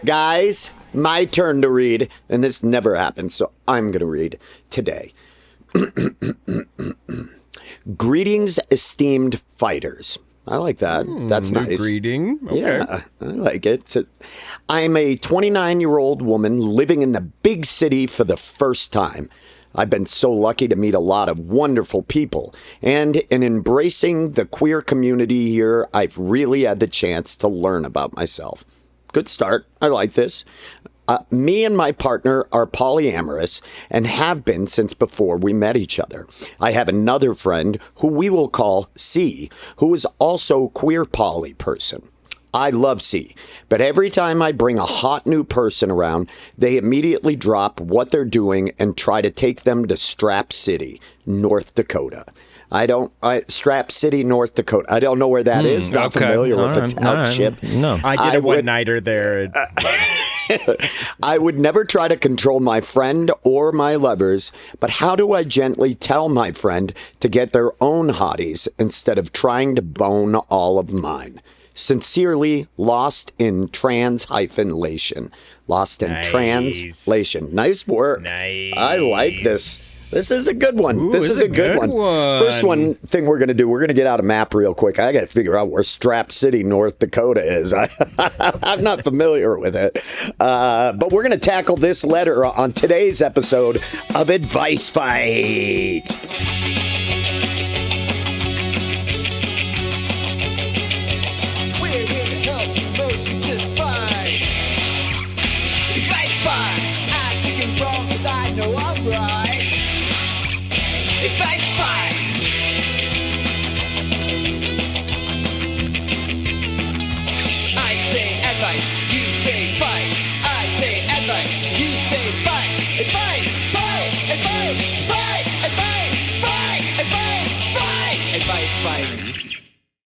Guys, my turn to read, and this never happens, so I'm going to read today. Greetings, esteemed fighters. I like that. That's nice. Greeting. Okay. Yeah, I like it. I'm a 29-year-old woman living in the big city for the first time. I've been so lucky to meet a lot of wonderful people, and in embracing the queer community here, I've really had the chance to learn about myself. Good start. I like this. Me and my partner are polyamorous and have been since before we met each other. I have another friend who we will call C, who is also a queer poly person. I love C, but every time I bring a hot new person around, they immediately drop what they're doing and try to take them to Strap City, North Dakota. Strap City, North Dakota. I don't know where that is. Not familiar with the township. No. I did a one-nighter there. I would never try to control my friend or my lovers, but how do I gently tell my friend to get their own hotties instead of trying to bone all of mine? Sincerely, lost in Trans-lation. Lost in Trans-lation. Nice work. Nice. I like this. This is a good one. Ooh, this is a good one. First one thing we're going to do, we're going to get out a map real quick. I got to figure out where Strap City, North Dakota is. I'm not familiar with it. But we're going to tackle this letter on today's episode of Advice Fight. We're here to help you mostly just fine. Advice Fight. I think I'm wrong, 'cause I know I'm right. Advice Fights! I say advice, you say fight. I say advice, you say fight. Advice, fight! Advice, fight! Advice, fight! Advice, fight! Advice fight.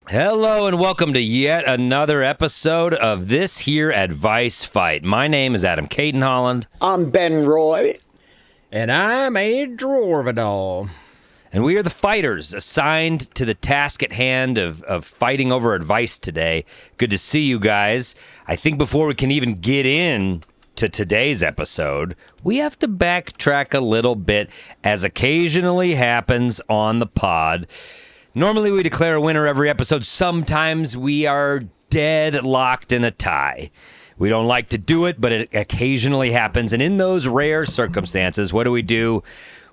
Hello and welcome to yet another episode of this here Advice Fight. My name is Adam Caton-Holland. I'm Ben Roy. And I'm a Dwarvidal. And we are the fighters assigned to the task at hand of fighting over advice today. Good to see you guys. I think before we can even get in to today's episode, we have to backtrack a little bit, as occasionally happens on the pod. Normally we declare a winner every episode. Sometimes we are dead locked in a tie. We don't like to do it, but it occasionally happens. And in those rare circumstances, what do?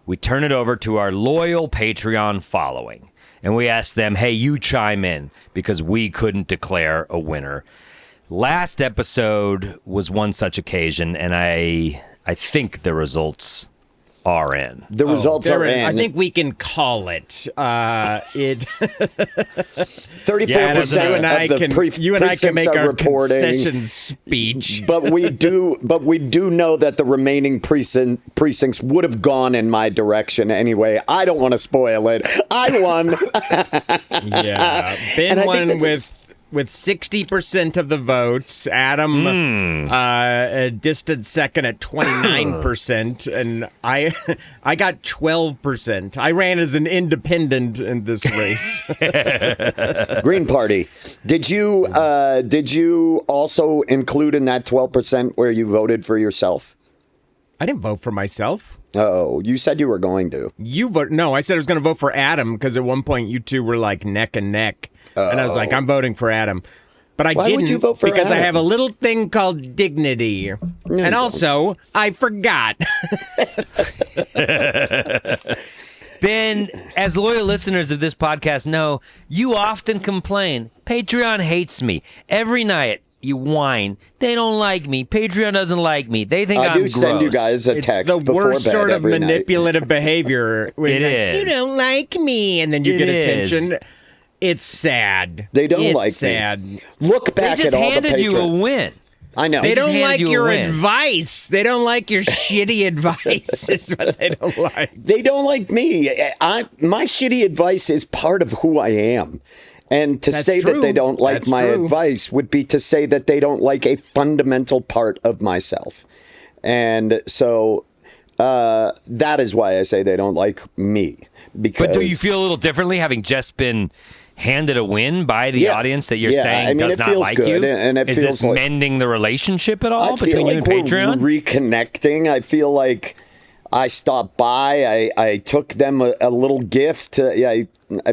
We turn it over to our loyal Patreon following. And we ask them, hey, you chime in, because we couldn't declare a winner. Last episode was one such occasion, and I think the results are in. The results are in. I think we can call it. 34% of the you and I can make our reporting. concession speech. But we do know that the remaining precincts would have gone in my direction anyway. I don't want to spoil it. I won. Yeah, Ben won with 60% of the votes. Adam a distant second at 29%, and I got 12%. I ran as an independent in this race. Green Party. Did you also include in that 12% where you voted for yourself? I didn't vote for myself. Oh, you said you were going to. No, I said I was going to vote for Adam, because at one point you two were like neck and neck. And I was like, I'm voting for Adam. But I didn't, would you vote for because Adam? I have a little thing called dignity. And also, I forgot. Ben, as loyal listeners of this podcast know, you often complain, Patreon hates me. Every night you whine, they don't like me. Patreon doesn't like me. They think I'm gross. I do send you guys a text It's the before worst bed sort of every manipulative behavior. It is. You don't like me. And then you get attention. It's sad. They don't it's like sad. me. Look back They just at all the handed you a win. I know. They don't handed like you a your win. advice. They don't like your shitty advice. Is what they don't like. They don't like me. My shitty advice is part of who I am. And to That's say true. that they don't like That's my true. advice would be to say that they don't like a fundamental part of myself. And so that is why I say they don't like me. Because But do you feel a little differently having just been handed a win by the audience that you're saying does not like good, you? and it Is feels this like, mending the relationship at all between you and we're Patreon? reconnecting. I feel like I stopped by. I took them a little gift. I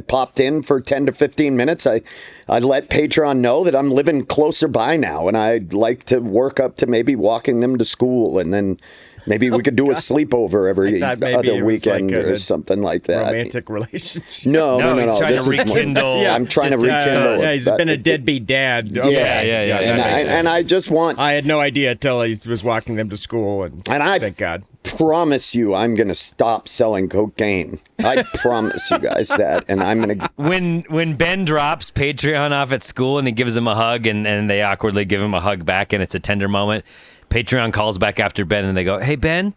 popped in for 10 to 15 minutes. I let Patreon know that I'm living closer by now, and I'd like to work up to maybe walking them to school, and then maybe we could do a sleepover every other weekend or something like that. Romantic relationship. No. He's trying This to is more- rekindle. I'm trying to rekindle. He's been a deadbeat dad. Okay. And I just want. I had no idea till he was walking them to school, and I thank God. promise you, I'm going to stop selling cocaine. I promise you guys that, and I'm going to. When Ben drops Patreon off at school and he gives him a hug, and they awkwardly give him a hug back, and it's a tender moment. Patreon calls back after Ben, and they go, "Hey Ben,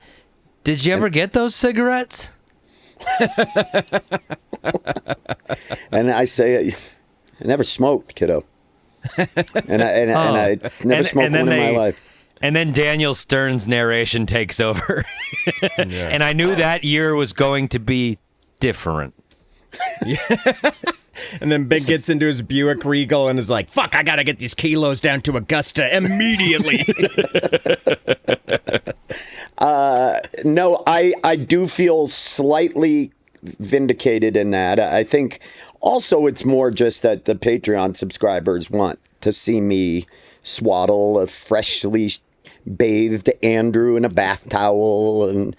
did you ever get those cigarettes?" And I say, I never smoked, kiddo. And I never smoked one in my life. And then Daniel Stern's narration takes over. And I knew that year was going to be different. And then Big gets into his Buick Regal and is like, fuck, I got to get these kilos down to Augusta immediately. No, I do feel slightly vindicated in that. I think also it's more just that the Patreon subscribers want to see me swaddle a freshly bathed Andrew in a bath towel and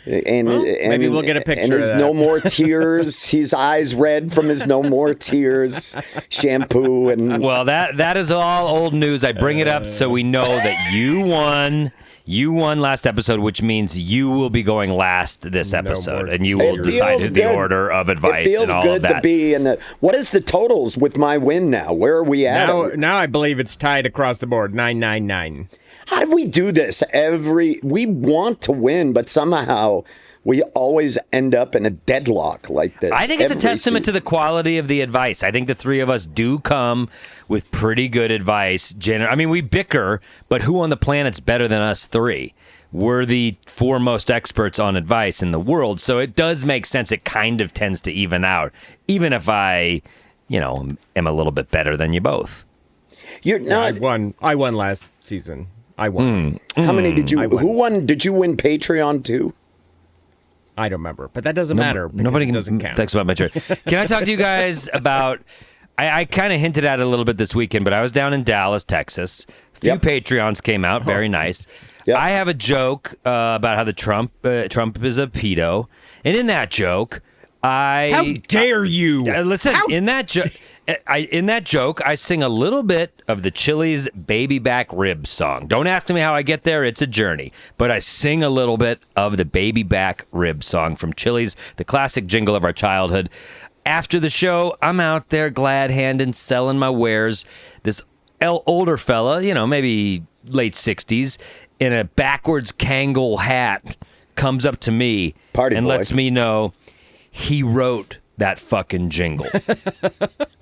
maybe we'll get a picture and his of that. no more tears, his eyes red from his no more tears shampoo. And Well, that is all old news. I bring it up so we know that you won. You won last episode, which means you will be going last this episode, and you will decide the order of advice and all of that. It feels good to be in the. What is the totals with my win now? Where are we at? Now I believe it's tied across the board, 999. How do we do this? We want to win, but somehow we always end up in a deadlock like this. I think it's a testament to the quality of the advice. I think the three of us do come with pretty good advice. I mean, we bicker, but who on the planet's better than us three? We're the foremost experts on advice in the world, so it does make sense. It kind of tends to even out, even if I, am a little bit better than you both. You're not. I won last season. I won. How many did you? Who won? Did you win Patreon too? I don't remember, but that doesn't matter. Nobody doesn't count. Thanks about my turn. Can I talk to you guys about? I kind of hinted at it a little bit this weekend, but I was down in Dallas, Texas. A few Patreons came out, very nice. Yep. I have a joke about how the Trump is a pedo, and in that joke, How dare you? Listen, in that joke, I sing a little bit of the Chili's Baby Back Ribs song. Don't ask me how I get there. It's a journey. But I sing a little bit of the Baby Back Ribs song from Chili's, the classic jingle of our childhood. After the show, I'm out there glad-handed selling my wares. This older fella, maybe late 60s, in a backwards Kangol hat, comes up to me and lets me know he wrote that fucking jingle.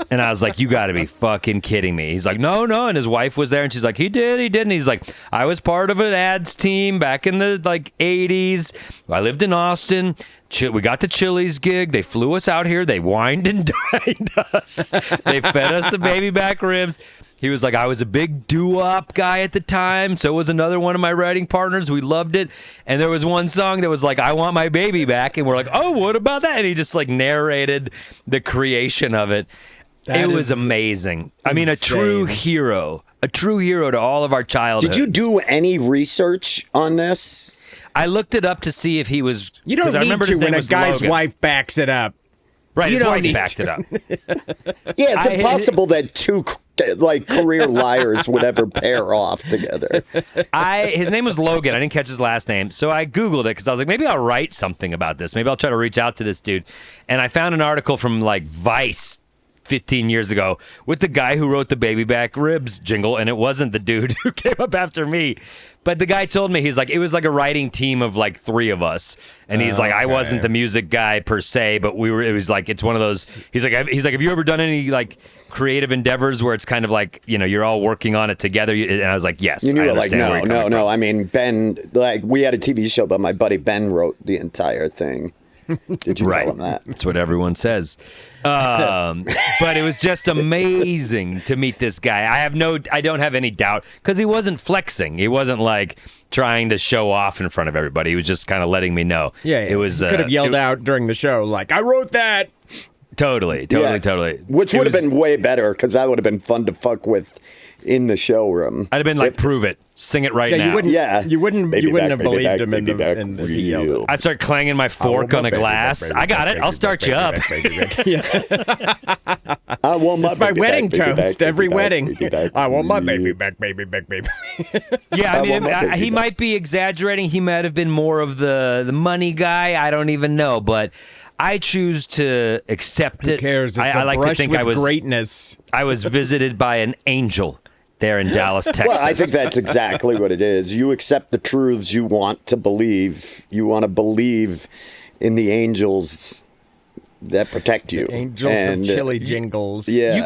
And I was like, you gotta be fucking kidding me. He's like, no. And his wife was there and she's like, he did. And he's like, I was part of an ads team back in the 80s. I lived in Austin. We got the Chili's gig. They flew us out here. They wined and dined us. They fed us the baby back ribs. He was like, I was a big doo-wop guy at the time. So was another one of my writing partners. We loved it. And there was one song that was like, I want my baby back. And we're like, oh, what about that? And he just narrated the creation of it. It was amazing. I mean, a true hero to all of our childhood. Did you do any research on this? I looked it up to see if he was. You don't need to when a guy's wife backs it up. Right, his wife backed it up. Yeah, it's impossible that two career liars would ever pair off together. His name was Logan. I didn't catch his last name, so I Googled it because I was like, maybe I'll write something about this. Maybe I'll try to reach out to this dude. And I found an article from Vice 15 years ago with the guy who wrote the Baby Back Ribs jingle, and it wasn't the dude who came up after me. But the guy told me, he's like, it was like a writing team of three of us. And he's like, I wasn't the music guy per se, but it was like, it's one of those, he's like, have you ever done any creative endeavors where it's kind of you're all working on it together? And I was like, yes. You knew no. I mean, Ben, we had a TV show, but my buddy Ben wrote the entire thing. Did you tell him that? That's what everyone says. But it was just amazing to meet this guy. I don't have any doubt because he wasn't flexing. He wasn't like trying to show off in front of everybody. He was just kind of letting me know. Yeah. It was. Could have yelled out during the show like, "I wrote that." Totally. Which would have been way better because that would have been fun to fuck with in the showroom. I'd have been like, prove it. Sing it right now. You wouldn't have believed him if he yelled it. I'd start clanging my fork on a glass. I got it. I'll start you up. I want my wedding toast every wedding. I want my baby back, baby back, baby. Yeah, I mean, he might be exaggerating. He might have been more of the money guy. I don't even know, but I choose to accept it. Who cares? It's I like to think I was greatness. I was visited by an angel there in Dallas, Texas. Well, I think that's exactly what it is. You accept the truths you want to believe. You want to believe in the angels that protect you. Angels and chili jingles. Yeah. You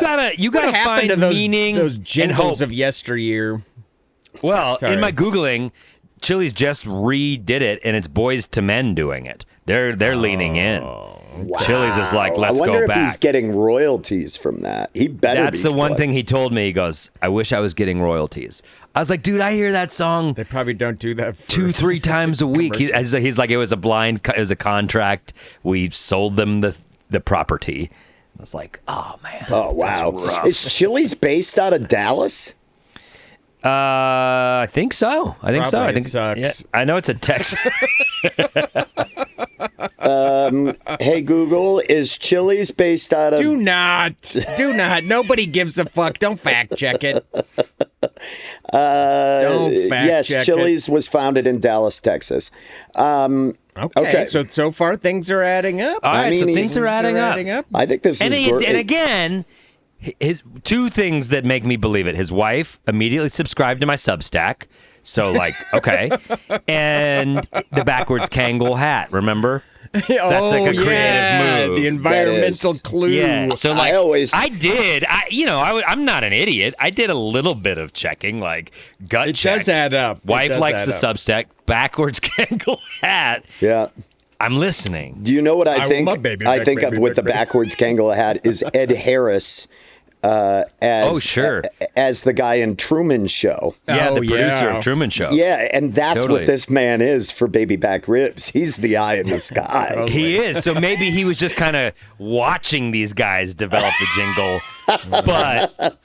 gotta find to those, meaning those and jingles hope. of yesteryear. Well, Sorry. in my Googling, Chili's just redid it, and it's Boys to Men doing it. They're leaning in. Wow. Chili's is like, let's I wonder go if he's back. getting royalties from that. He better. That's the one thing he told me. He goes, I wish I was getting royalties. I was like, dude, I hear that song They probably don't do that for 2-3 times a week. He's like, it was a contract. We sold them the property. I was like, oh man. Oh wow. Is Chili's based out of Dallas? I think so. I think so. I think sucks. Yeah, I know it's a Texas. Hey Google, is Chili's based out of? Do not. Nobody gives a fuck. Don't fact check it. Don't fact Yes, check Chili's was founded in Dallas, Texas. Okay. So far things are adding up. All right, so mean, things are adding up. I think this is great. And again, his two things that make me believe it. His wife immediately subscribed to my Substack. So like, okay. And the backwards Kangol hat, remember? So that's like a creative move. The environmental clue. Yeah. So like, I did. I'm not an idiot. I did a little bit of checking, like gut check. It does add up. Wife likes the Substack. Backwards Kangol hat. Yeah. I'm listening. Do you know what I I think? want my baby I back, think baby of with back, the baby. backwards Kangol hat is Ed Harris. As the guy in Truman Show. Yeah, the producer yeah. of Truman Show. Yeah, and that's Totally. what this man is for baby back ribs. He's the eye in the sky. He is. So maybe he was just kind of watching these guys develop the jingle, but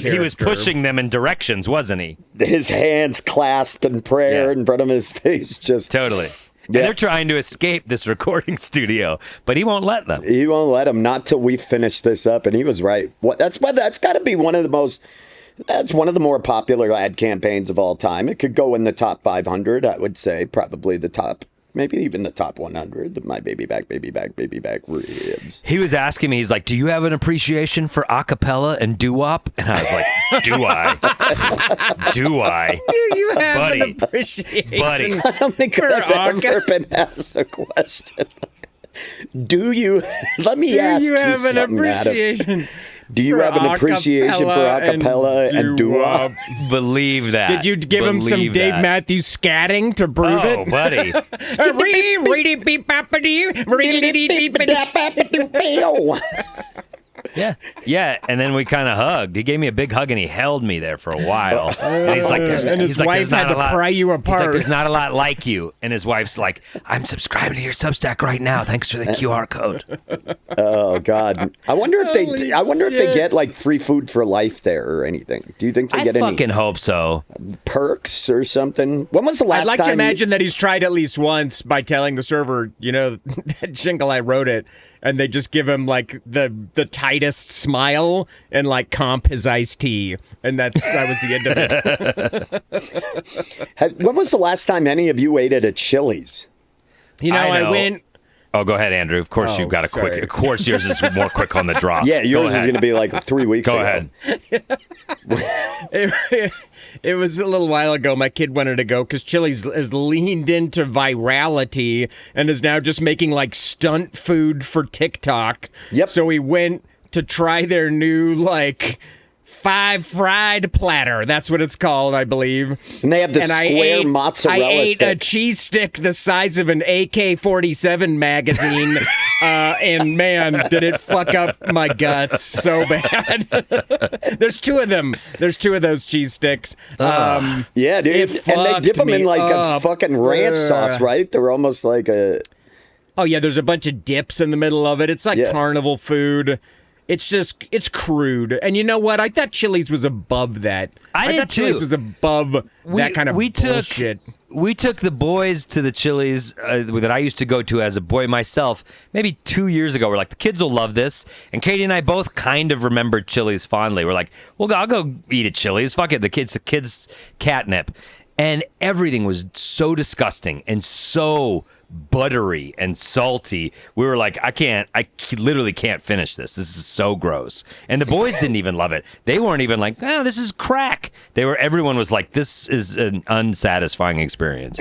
he was pushing them in directions, wasn't he? His hands clasped in prayer in front of his face. Just Totally. And Yeah. they're trying to escape this recording studio, but he won't let them. He won't let him, not till we finish this up. And he was right. That's got to be one of the most. That's one of the more popular ad campaigns of all time. It could go in the top 500. I would say probably the top, maybe even the top 100. My baby back ribs. He was asking me, he's like, do you have an appreciation for acapella and doo-wop? And I was like, do I? Do I? Do you have Buddy. an appreciation? Buddy. I don't think For I've ever been asked a question. Do you? Let me Do ask you have an something, Adam. appreciation? Do you for have an appreciation for acapella and doo-wop? Believe that. Did you give him some Believe Dave that. Matthews scatting to prove Oh, it? buddy. Yeah, and then we kind of hugged. He gave me a big hug and he held me there for a while. And he's like, And his wife had to pry you He's like, apart. there's not a lot like you. And his wife's like, I'm subscribing to your Substack right now. Thanks for the QR code. Oh God! I wonder if they. I wonder if they get like free food for life there or anything. Do you think they I get any fucking hope so. perks or something? When was the last I'd like time? to imagine that he's tried at least once by telling the server, that jingle, I wrote it, and they just give him like the tightest smile and like comp his iced tea, and that was the end of it. When was the last time any of you ate at a Chili's? I know. I went. Oh, go ahead, Andrew. Of course, you've got a quick. sorry. Of course, yours is more quick on the draw. Yeah, Go yours is ahead. going to be like 3 weeks Go ago. ahead. It was a little while ago. My kid wanted to go because Chili's has leaned into virality and is now just making like stunt food for TikTok. Yep. So we went to try their new like 5 fried platter. That's what it's called, I believe. And they have the square mozzarella I ate stick. a cheese stick the size of an AK-47 magazine, and man, did it fuck up my guts so bad. There's 2 of them. There's 2 of those cheese sticks. Yeah, dude. And they dip them in like a fucking ranch sauce, right? They're almost like a... Oh, yeah, there's a bunch of dips in the middle of it. It's like carnival food. It's crude. And you know what? I thought Chili's was above that. I did thought too. Chili's was above that kind of bullshit. We took the boys to the Chili's that I used to go to as a boy myself, maybe 2 years ago. We're like, the kids will love this. And Katie and I both kind of remembered Chili's fondly. We're like, well, I'll go eat at Chili's. Fuck it. The kids catnip. And everything was so disgusting and so buttery and salty. We were like, I literally can't finish this. This is so gross. And the boys didn't even love it. They weren't even like, oh, this is crack. Everyone was like, this is an unsatisfying experience.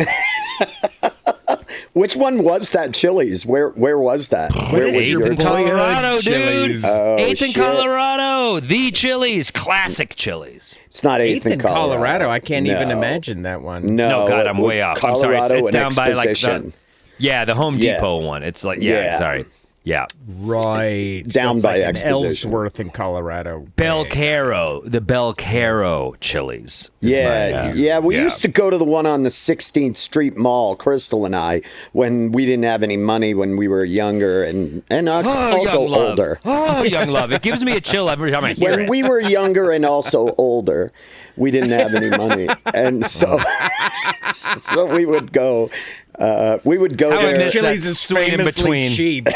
Which one was that Chili's? Where was that? Where was 8th in Colorado, Chili's? dude. Oh, 8th in shit. Colorado. The Chili's. Classic Chili's. It's not 8th 8th in in Colorado. Colorado. I can't even No. imagine that one. No, God, I'm it was way off. I'm sorry. Colorado It's and down by like Exposition. the Home Yeah. Depot one. It's like, sorry. Yeah. Right. Down It's by like in Exposition. Ellsworth in Colorado. Belcaro, the Belcaro Chili's. is Yeah, we used to go to the one on the 16th Street Mall, Crystal and I, when we didn't have any money when we were younger and also young love. older. Oh, young love. It gives me a chill every time I hear When it. we were younger and also older, we didn't have any money, and so we would go. We would go I would there. miss Chili's that is swing in famously between. cheap.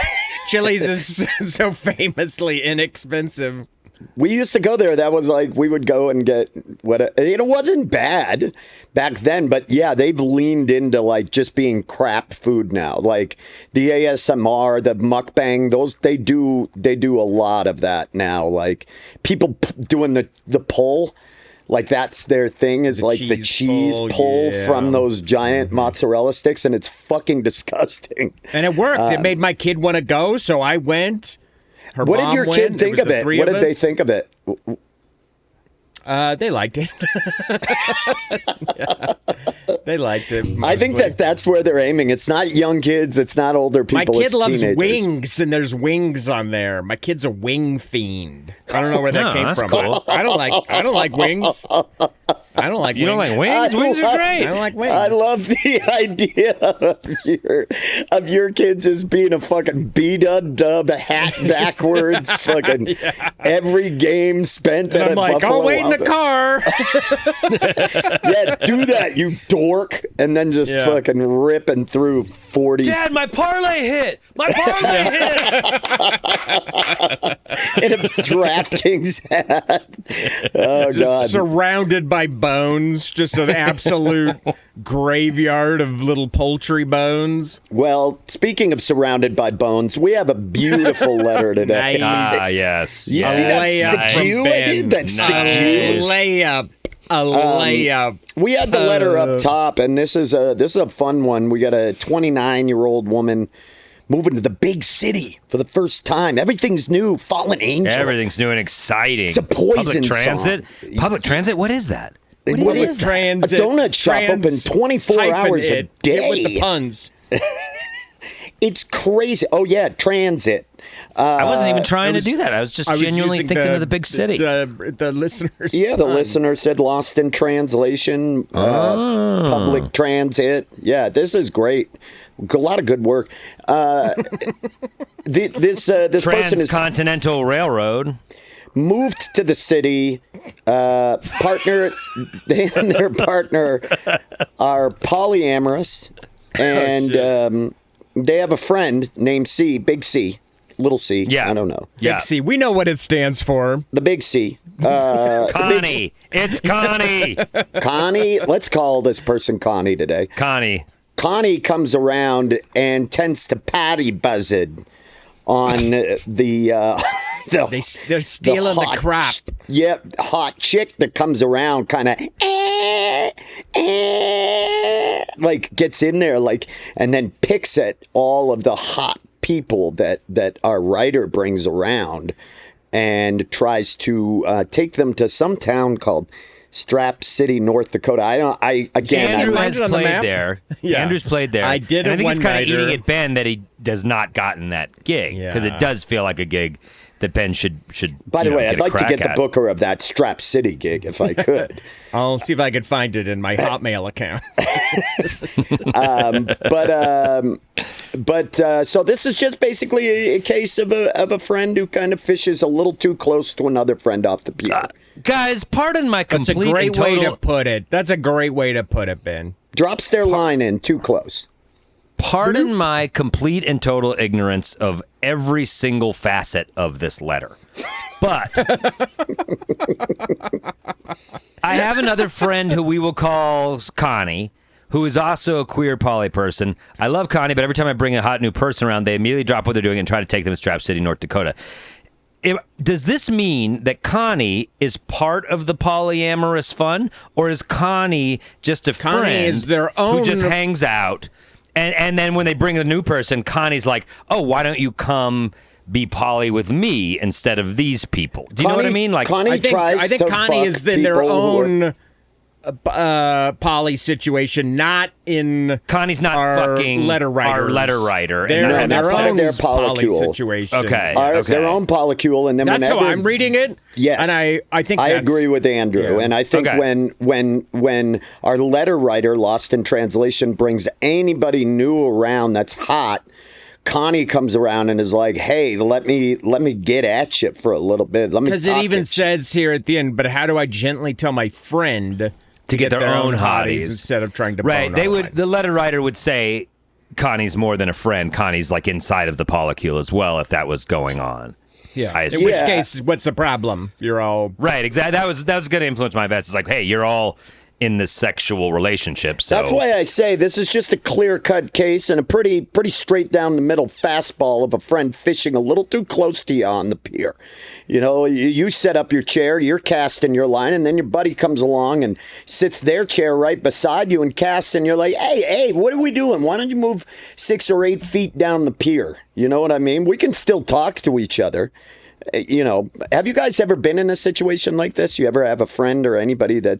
Chili's is so famously inexpensive. We used to go there. That was like we would go and get it wasn't bad back then, but yeah, they've leaned into like just being crap food now. Like the ASMR, the mukbang, those they do a lot of that now. Like people doing the pull. Like that's their thing is like the cheese pull yeah. from those giant mozzarella sticks, and it's fucking disgusting. And it worked. It made my kid want to go, so I went. Her What did mom your went. kid It think was of the it? three What of did they us. think of it? They liked it. Yeah. They liked it. I think mostly. that's where they're aiming. It's not young kids. It's not older My people. kid it's loves teenagers. wings, and there's wings on there. My kid's a wing fiend. I don't know where that Oh, came that's from. cool. I don't like wings. I don't like You don't like wings? I Wings are love- great. I don't like wings. I love the idea of your kid just being a fucking B-dub hat backwards, fucking every game spent And at I'm a like, Buffalo I'll wait in the Wild car. Yeah, do that, you dork, and then just Yeah. fucking ripping through 40 Dad, my parlay hit. My parlay hit. in a DraftKings hat. Oh, Just God. surrounded by bones, just an absolute graveyard of little poultry bones. Well, speaking of surrounded by bones, we have a beautiful letter today. Nice. Ah, yes. You yes. see that layup sick from you? Ben. I did that Nice. sick A you. layup. A layup. We had the letter up top, and this is a fun one. We got a 29-year-old woman moving to the big city for the first time. Everything's new. Fallen angel. Everything's new and exciting. It's a Poison Public transit. song. Public transit. What is that? What With is that? transit, A donut shop open 24 hours a Get with the day. puns. It's crazy. Oh yeah, transit. I wasn't even trying to do that. I was just I was genuinely using thinking of the big city. The listeners. Yeah, the listener said lost in translation. Public transit. Yeah, this is great. A lot of good work. This person is Transcontinental Railroad. moved to the city. Partner, they and their partner are polyamorous, and they have a friend named C, Big C, Little C. Yeah. I don't know. Yeah. Big C. We know what it stands for. The Big C. Connie. It's Connie. Connie. Let's call this person Connie today. Connie. Connie comes around and tends to patty buzz it on the They're stealing the hot crop. Yep, hot chick that comes around kind of like gets in there like and then picks at all of the hot people that our writer brings around. and tries to take them to some town called Strap City, North Dakota. Andrew has on the played map? there. Yeah. Andrew's played there. I did and a I think it's kind of one-nighter. eating at Ben that he does not gotten that gig because Yeah. it does feel like a gig that Ben should. By the way, I'd like to get the at. booker of that Strap City gig if I could. I'll see if I could find it in my Hotmail account. So this is just basically a case of a friend who kind of fishes a little too close to another friend off the pier. Guys, pardon my That's a complete great and total. way to put it. That's a great way to put it, Ben. Drops their line in too close. Pardon my complete and total ignorance of every single facet of this letter. But I have another friend who we will call Connie, who is also a queer poly person. I love Connie, but every time I bring a hot new person around, they immediately drop what they're doing and try to take them to Strap City, North Dakota. Does this mean that Connie is part of the polyamorous fun, or is Connie just a Connie friend is their who own- just hangs out? And then when they bring a new person, Connie's like, oh, why don't you come be poly with me instead of these people? Do you know what I mean? Like, Connie I think to Connie fuck is in their people who are- own poly situation, not in Connie's not our fucking letter writer. our letter writer. They're No, in not their part of own their poly polycule. situation. Okay. are their own polycule, and then That's whenever how I'm reading it. Yes, and I think I that's, agree with Andrew, yeah. and I think Okay. when our letter writer, Lost in Translation, brings anybody new around that's hot, Connie comes around and is like, "Hey, let me get at you for a little bit. Let me." Because it talk even at you." says here at the end, but how do I gently tell my friend to get their own hotties instead of trying to right? bone They all would. mine? The letter writer would say Connie's more than a friend. Connie's like inside of the polycule as well. If that was going on, Yeah. I In assume. which Yeah. case, what's the problem? You're all right? Exactly. That was going to influence my bets. It's like, hey, you're all in this sexual relationship. So That's why I say this is just a clear-cut case and a pretty straight down the middle fastball of a friend fishing a little too close to you on the pier. You know, you set up your chair, you're casting your line, and then your buddy comes along and sits their chair right beside you and casts, and you're like, hey, what are we doing? Why don't you move 6 or 8 feet down the pier? You know what I mean? We can still talk to each other. You know, have you guys ever been in a situation like this? You ever have a friend or anybody that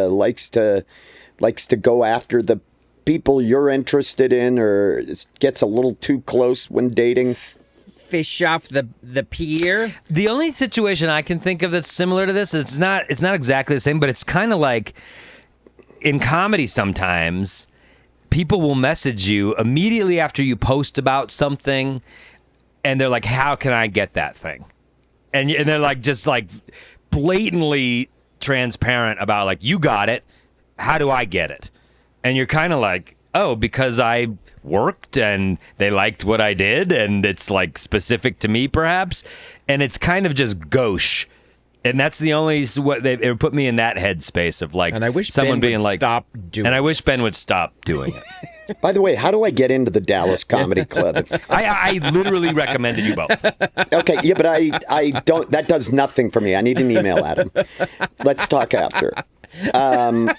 likes to go after the people you're interested in, or gets a little too close when dating? fish off the pier. the only situation I can think of that's similar to this, it's not exactly the same, but it's kind of like in comedy sometimes people will message you immediately after you post about something, and they're like, how can I get that thing? And they're like, just like blatantly transparent about like, you got it. How do I get it? And you're kind of like, oh, because I worked and they liked what I did and it's like specific to me perhaps. And it's kind of just gauche. And that's the only, what they put me in that headspace of like, And I wish someone Ben being would like, stop doing and I it. wish Ben would stop doing it. By the way, how do I get into the Dallas Comedy Club? I literally recommended you both. Okay, yeah, but I don't. That does nothing for me. I need an email, Adam. Let's talk after. You just want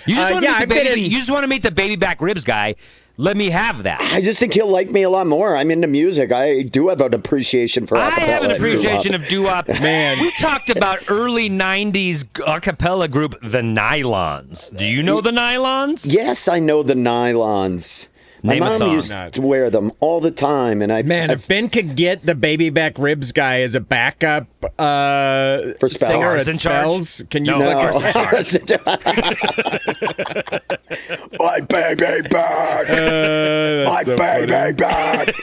to yeah, meet the I've been baby. in- You just want to meet the baby back ribs guy. Let me have that. I just think he'll like me a lot more. I'm into music. I do have an appreciation for I acapella. have an and doo-wop. appreciation of doo-wop. Man. We talked about early 90s a cappella group, The Nylons. Do you know The Nylons? Yes, I know the nylons. My Name a mom song. used to wear them all the time, and Man, if Ben could get the baby back ribs guy as a backup For spells. singer Ours at in charge? spells, can you No. flick No. your My baby back. My baby back.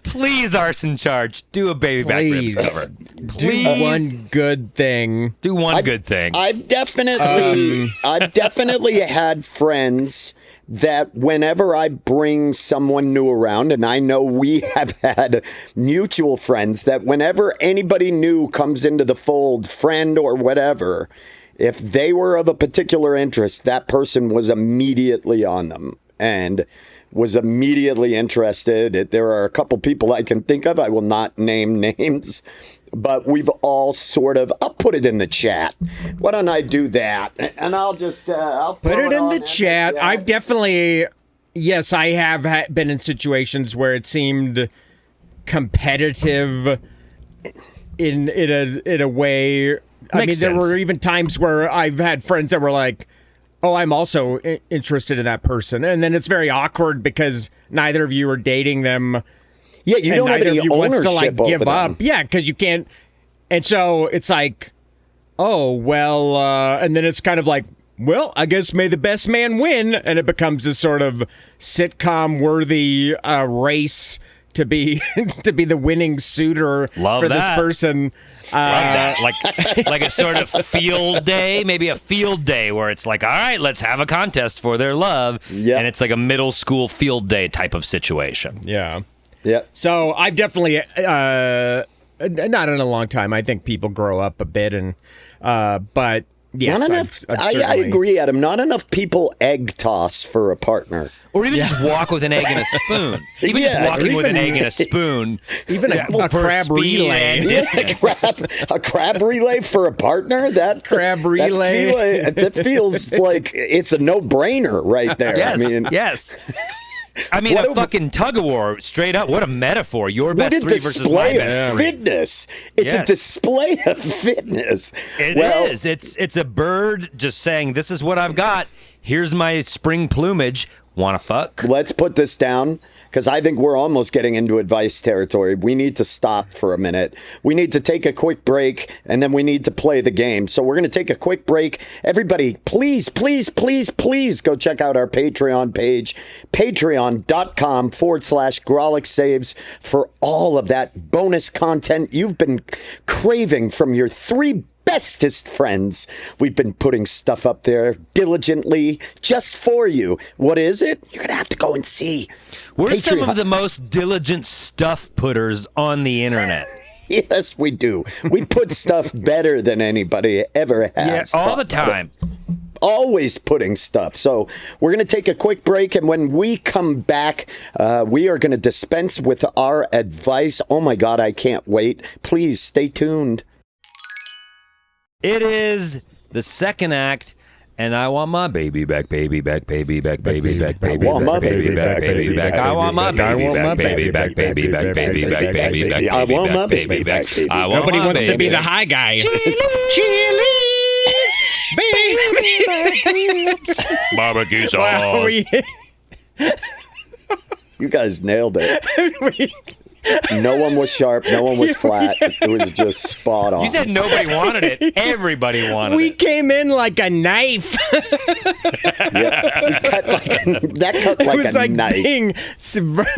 Please, Arson Charge, do a baby back ribs Please. cover. do Please one good thing? do one good thing. I've definitely had friends that whenever I bring someone new around, and I know we have had mutual friends, that whenever anybody new comes into the fold, friend or whatever, if they were of a particular interest, that person was immediately on them and was immediately interested. There are a couple people I can think of. I will not name names, but we've all sort of, I'll put it in the chat. Why don't I do that? And I'll just, I'll Put throw it in on the there. chat. Yeah. I've definitely, yes, I have been in situations where it seemed competitive in a way. I mean, Makes there sense. were even times where I've had friends that were like, "Oh, I'm also interested in that person," and then it's very awkward because neither of you are dating them. Yeah, you and don't have neither any of you wants ownership to like over give them. up. Yeah, because you can't. And so it's like, oh well, and then it's kind of like, well, I guess may the best man win, and it becomes this sort of sitcom-worthy race to be the winning suitor Love for this that. person. Love that. Like a sort of field day, maybe a field day where it's like, all right, let's have a contest for their love. Yeah. And it's like a middle school field day type of situation. Yeah. Yeah. So I've definitely not in a long time. I think people grow up a bit, and but yes, Not enough. I've I certainly- agree, Adam. Not enough people egg toss for a partner. Or even just walk with an egg and a spoon. Even just Yeah, walking or with an even- egg and a spoon. Even a for crab speed relay. and Yeah, distance. a crab relay for a partner. Crab relay. That feels like it's a no-brainer right there. Yes, I mean, yes. I mean, What a a- fucking tug of war, straight up. What a metaphor. Your what best a three versus my display best of three. fitness! It's a Yes. display of fitness. It is. It's a bird just saying, this is what I've got. Here's my spring plumage. Want to fuck? Let's put this down because I think we're almost getting into advice territory. We need to stop for a minute. We need to take a quick break and then we need to play the game. So we're going to take a quick break. Everybody, please, please, please, please go check out our Patreon page, patreon.com/Grawlix Saves for all of that bonus content you've been craving from your three bestest friends. We've been putting stuff up there diligently just for you. What is it? You're gonna have to go and see. We're some Patreon. of the most diligent stuff putters on the internet. Yes, we do. We put stuff better than anybody ever has. All the time. Always putting stuff. So we're going to take a quick break, and when we come back, we are going to dispense with our advice. Oh my God, I can't wait. Please stay tuned. It is the second act, and I want my baby back, baby back, baby back, baby back, baby want my back, baby back, baby back. I want my baby back, baby back, baby back, baby back, baby back, I want my baby back. I want Nobody my wants to baby be the back. high guy. Chili's, baby. Barbecue Wow, sauce. You guys nailed it. No one was sharp. No one was flat. It was just spot on. You said nobody wanted it. Everybody wanted we it. came in like a knife. Yeah. That cut It like was a like knife. being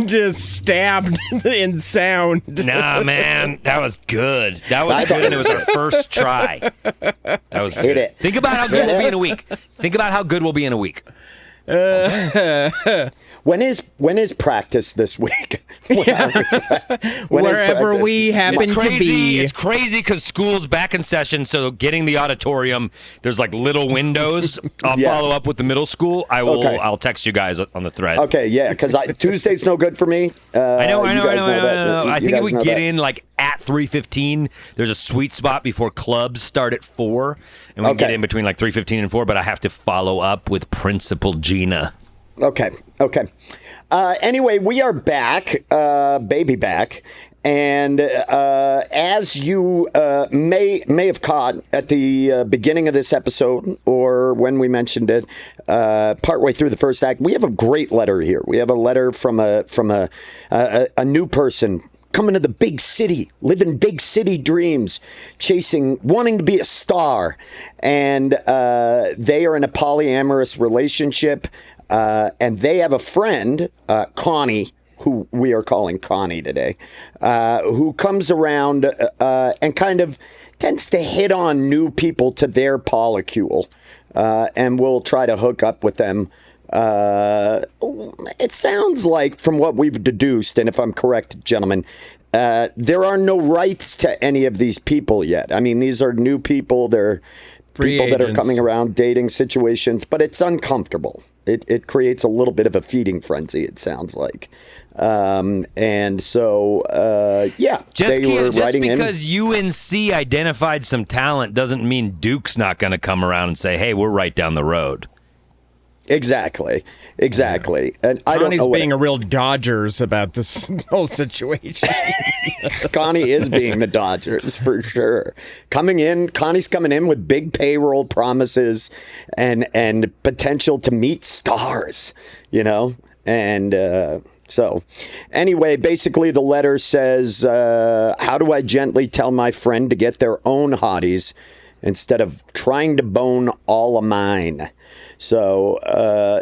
just stabbed in sound. Nah, man, that was good. That was I thought good, and it was our first try. That was Hit good. it. Think about how good we'll be in a week. Think about how good we'll be in a week. When is practice this week? When is Wherever practice? we happen It's to crazy. be. It's crazy because school's back in session, so getting the auditorium, there's like little windows. I'll Yeah. follow up with the middle school. I will. Okay. I'll text you guys on the thread. Okay, yeah, because Tuesday's no good for me. I know. You guys know that. I You think guys if we know get that. in like at 3:15, there's a sweet spot before clubs start at 4, and we can get Okay. in between like 3:15 and 4. But I have to follow up with Principal Gina. Okay. Anyway, we are back, baby back. And as you may have caught at the beginning of this episode, or when we mentioned it, partway through the first act, we have a great letter here. We have a letter from a new person coming to the big city, living big city dreams, wanting to be a star, and they are in a polyamorous relationship, and they have a friend, Connie, who we are calling Connie today, who comes around and kind of tends to hit on new people to their polycule, and will try to hook up with them. It sounds like, from what we've deduced, and if I'm correct, gentlemen, there are no rights to any of these people yet. I mean, these are new people. They're Free people that are agents. coming around, dating situations, but it's uncomfortable. It creates a little bit of a feeding frenzy, it sounds like. And so, yeah, Just they were just writing because UNC identified some talent doesn't mean Duke's not going to come around and say, "Hey, we're right down the road." Exactly. And I don't Connie's know being a real Dodgers about this whole situation. Connie is being the Dodgers for sure. Connie's coming in with big payroll promises and potential to meet stars, And so anyway, basically the letter says, how do I gently tell my friend to get their own hotties instead of trying to bone all of mine? So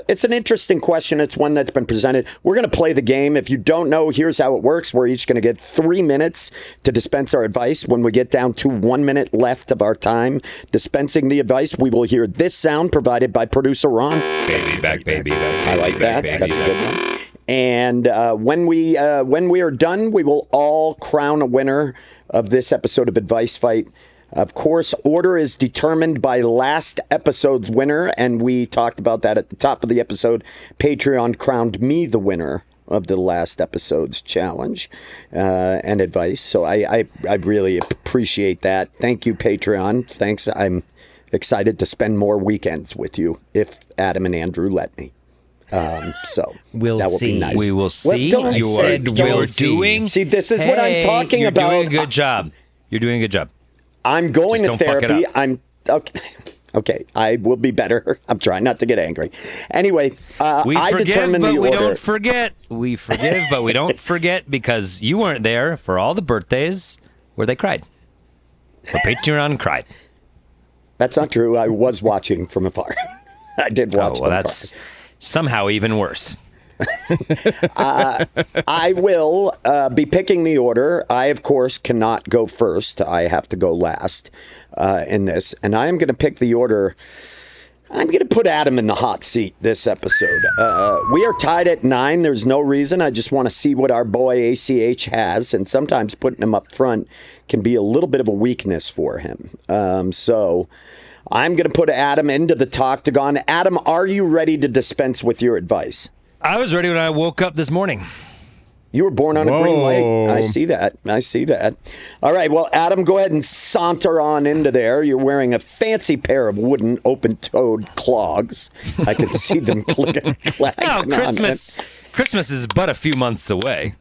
it's an interesting question. It's one that's been presented. We're going to play the game. If you don't know, here's how it works. We're each going to get 3 minutes to dispense our advice. When we get down to 1 minute left of our time dispensing the advice, we will hear this sound provided by producer Ron. Baby back. I like that. That's a good one. And when we are done, we will all crown a winner of this episode of Advice Fight. Of course, order is determined by last episode's winner, and we talked about that at the top of the episode. Patreon crowned me the winner of the last episode's challenge and advice. So I really appreciate that. Thank you, Patreon. Thanks. I'm excited to spend more weekends with you if Adam and Andrew let me. So We'll that will see. be nice. We will see. Don't You say are don't doing. See, this is what I'm talking you're about. Doing a good job. You're doing a good job. I'm going Just to don't fuck it therapy. up. I'm okay. Okay, I will be better. I'm trying not to get angry. Anyway, We I forgive, determined but the we order. don't forget. We forgive, but we don't forget because you weren't there for all the birthdays where they cried. For Patreon cried. That's not true. I was watching from afar. I did watch. Well, them that's cry. somehow even worse. I will be picking the order. I, of course, cannot go first. I have to go last in this. And I am going to pick the order. I'm going to put Adam in the hot seat this episode. We are tied at 9. There's no reason. I just want to see what our boy ACH has. And sometimes putting him up front can be a little bit of a weakness for him. So I'm going to put Adam into the Toctagon. Adam, are you ready to dispense with your advice? I was ready when I woke up this morning. You were born on a green Whoa. light. I see that. All right. Well, Adam, go ahead and saunter on into there. You're wearing a fancy pair of wooden open-toed clogs. I can see them clicking. No, Christmas is but a few months away.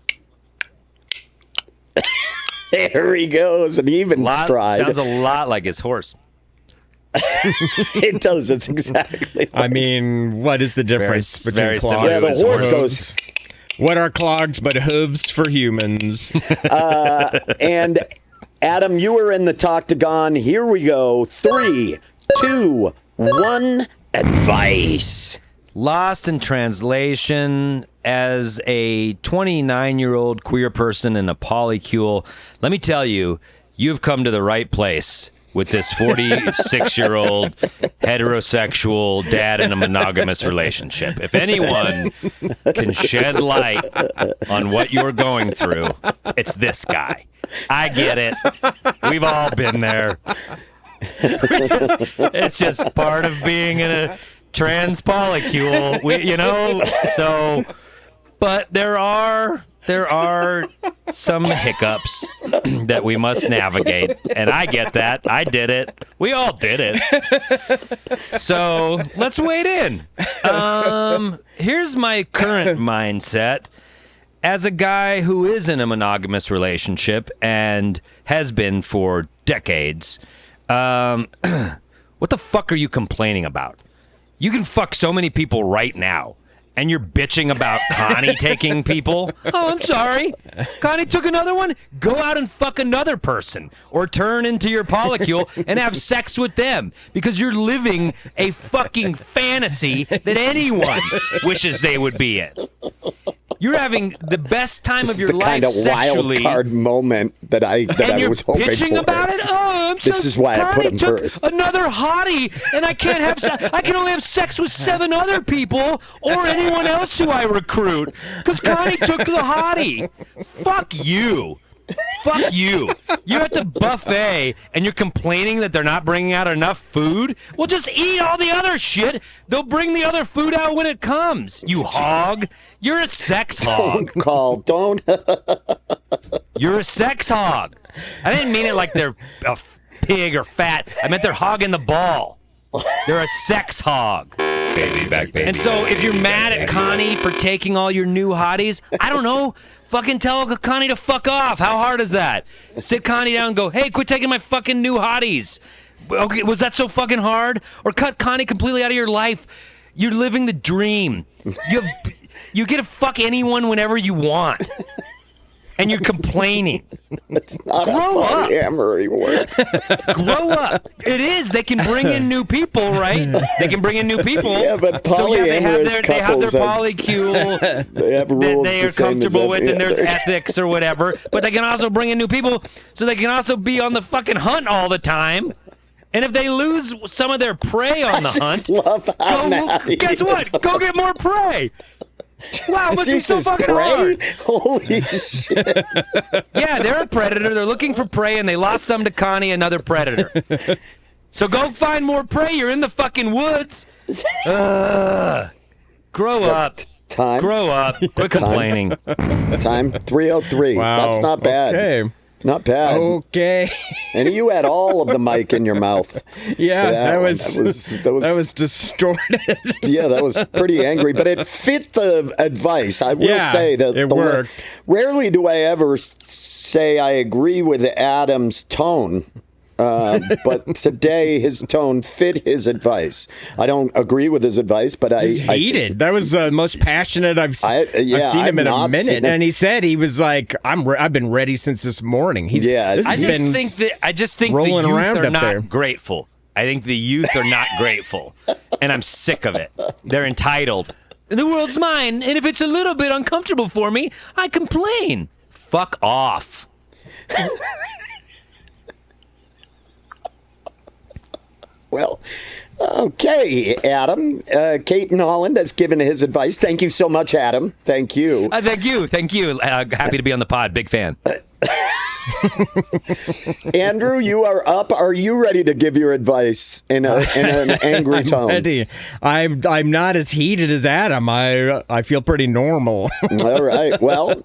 There he goes, an even stride. Sounds a lot like his horse. It does. It's exactly. I mean, what is the difference between very clogs similar Yeah, and the his horse hooves? goes. What are clogs but hooves for humans? And Adam, you were in the Toctagon. Here we go. 3, 2, 1. Advice. Lost in translation as a 29-year-old queer person in a polycule. Let me tell you, you've come to the right place with this 46-year-old heterosexual dad in a monogamous relationship. If anyone can shed light on what you're going through, it's this guy. I get it. We've all been there. It's just part of being in a trans polycule, so, but there are some hiccups that we must navigate, and I get that. I did it. We all did it. So let's wade in. Here's my current mindset as a guy who is in a monogamous relationship and has been for decades. What the fuck are you complaining about? You can fuck so many people right now. And you're bitching about Connie taking people? Oh, I'm sorry. Connie took another one? Go out and fuck another person. Or turn into your polycule and have sex with them. Because you're living a fucking fantasy that anyone wishes they would be in. You're having the best time of your life kind of sexually. wild card moment that I was hoping bitching for. about it? Oh, I'm so This is why I put him took first. Another hottie, and I can't have. I can only have sex with 7 other people or anyone else who I recruit because Connie took the hottie. Fuck you. Fuck you. You're at the buffet and you're complaining that they're not bringing out enough food? Well, just eat all the other shit. They'll bring the other food out when it comes. You hog. You're a sex hog. Don't. You're a sex hog. I didn't mean it like they're a pig or fat. I meant they're hogging the ball. They're a sex hog. back, baby. And so if you're mad at Connie for taking all your new hotties, I don't know, fucking tell Connie to fuck off. How hard is that? Sit Connie down and go, hey, quit taking my fucking new hotties. Okay, was that so fucking hard? Or cut Connie completely out of your life. You're living the dream. You get to fuck anyone whenever you want. And you're complaining. That's not how polyamory works. Grow up. It is. They can bring in new people, right? They can bring in new people. Yeah, but polyamorous so, they have their couples polycule they have rules that they are comfortable with, and there's ethics or whatever. But they can also bring in new people, so they can also be on the fucking hunt all the time. And if they lose some of their prey on the hunt, guess what? Go get more prey. Wow, it must be so fucking hard. Holy shit. Yeah, they're a predator. They're looking for prey, and they lost some to Connie, another predator. So go find more prey. You're in the fucking woods. Grow up. Time. Grow up. Quit complaining. Time 3:03. Wow. That's not bad. Okay. Not bad. Okay. And you had all of the mic in your mouth. Yeah, that was distorted. Yeah, that was pretty angry, but it fit the advice. I will say that it worked. Rarely do I ever say I agree with Adam's tone. But today his tone fit his advice. I don't agree with his advice, but He's heated. That was the most passionate I've seen him in a minute. And he said he was like, I've been ready since this morning. I just think the youth are not grateful. I think the youth are not grateful, and I'm sick of it. They're entitled. The world's mine, and if it's a little bit uncomfortable for me, I complain. Fuck off. Well, okay, Adam. Kate in Holland has given his advice. Thank you so much, Adam. Thank you. Thank you. Happy to be on the pod. Big fan. Andrew, you are up. Are you ready to give your advice in an angry tone? Ready. I'm not as heated as Adam. I feel pretty normal. All right. Well,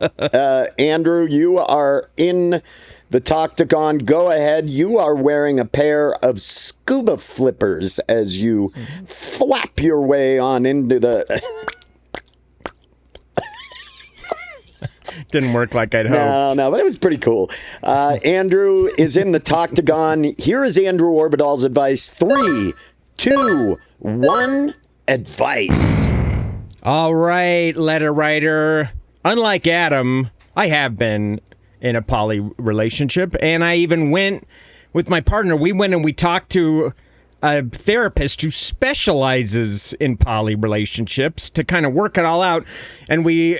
Andrew, you are in the Toctagon. Go ahead. You are wearing a pair of scuba flippers as you flap your way on into the... Didn't work like I'd hoped. No, but it was pretty cool. Andrew is in the Toctagon. Here is Andrew Orbitall's advice. 3, 2, 1, advice. All right, letter writer. Unlike Adam, I have been in a poly relationship, and I even went with my partner. We went and we talked to a therapist who specializes in poly relationships to kind of work it all out, and we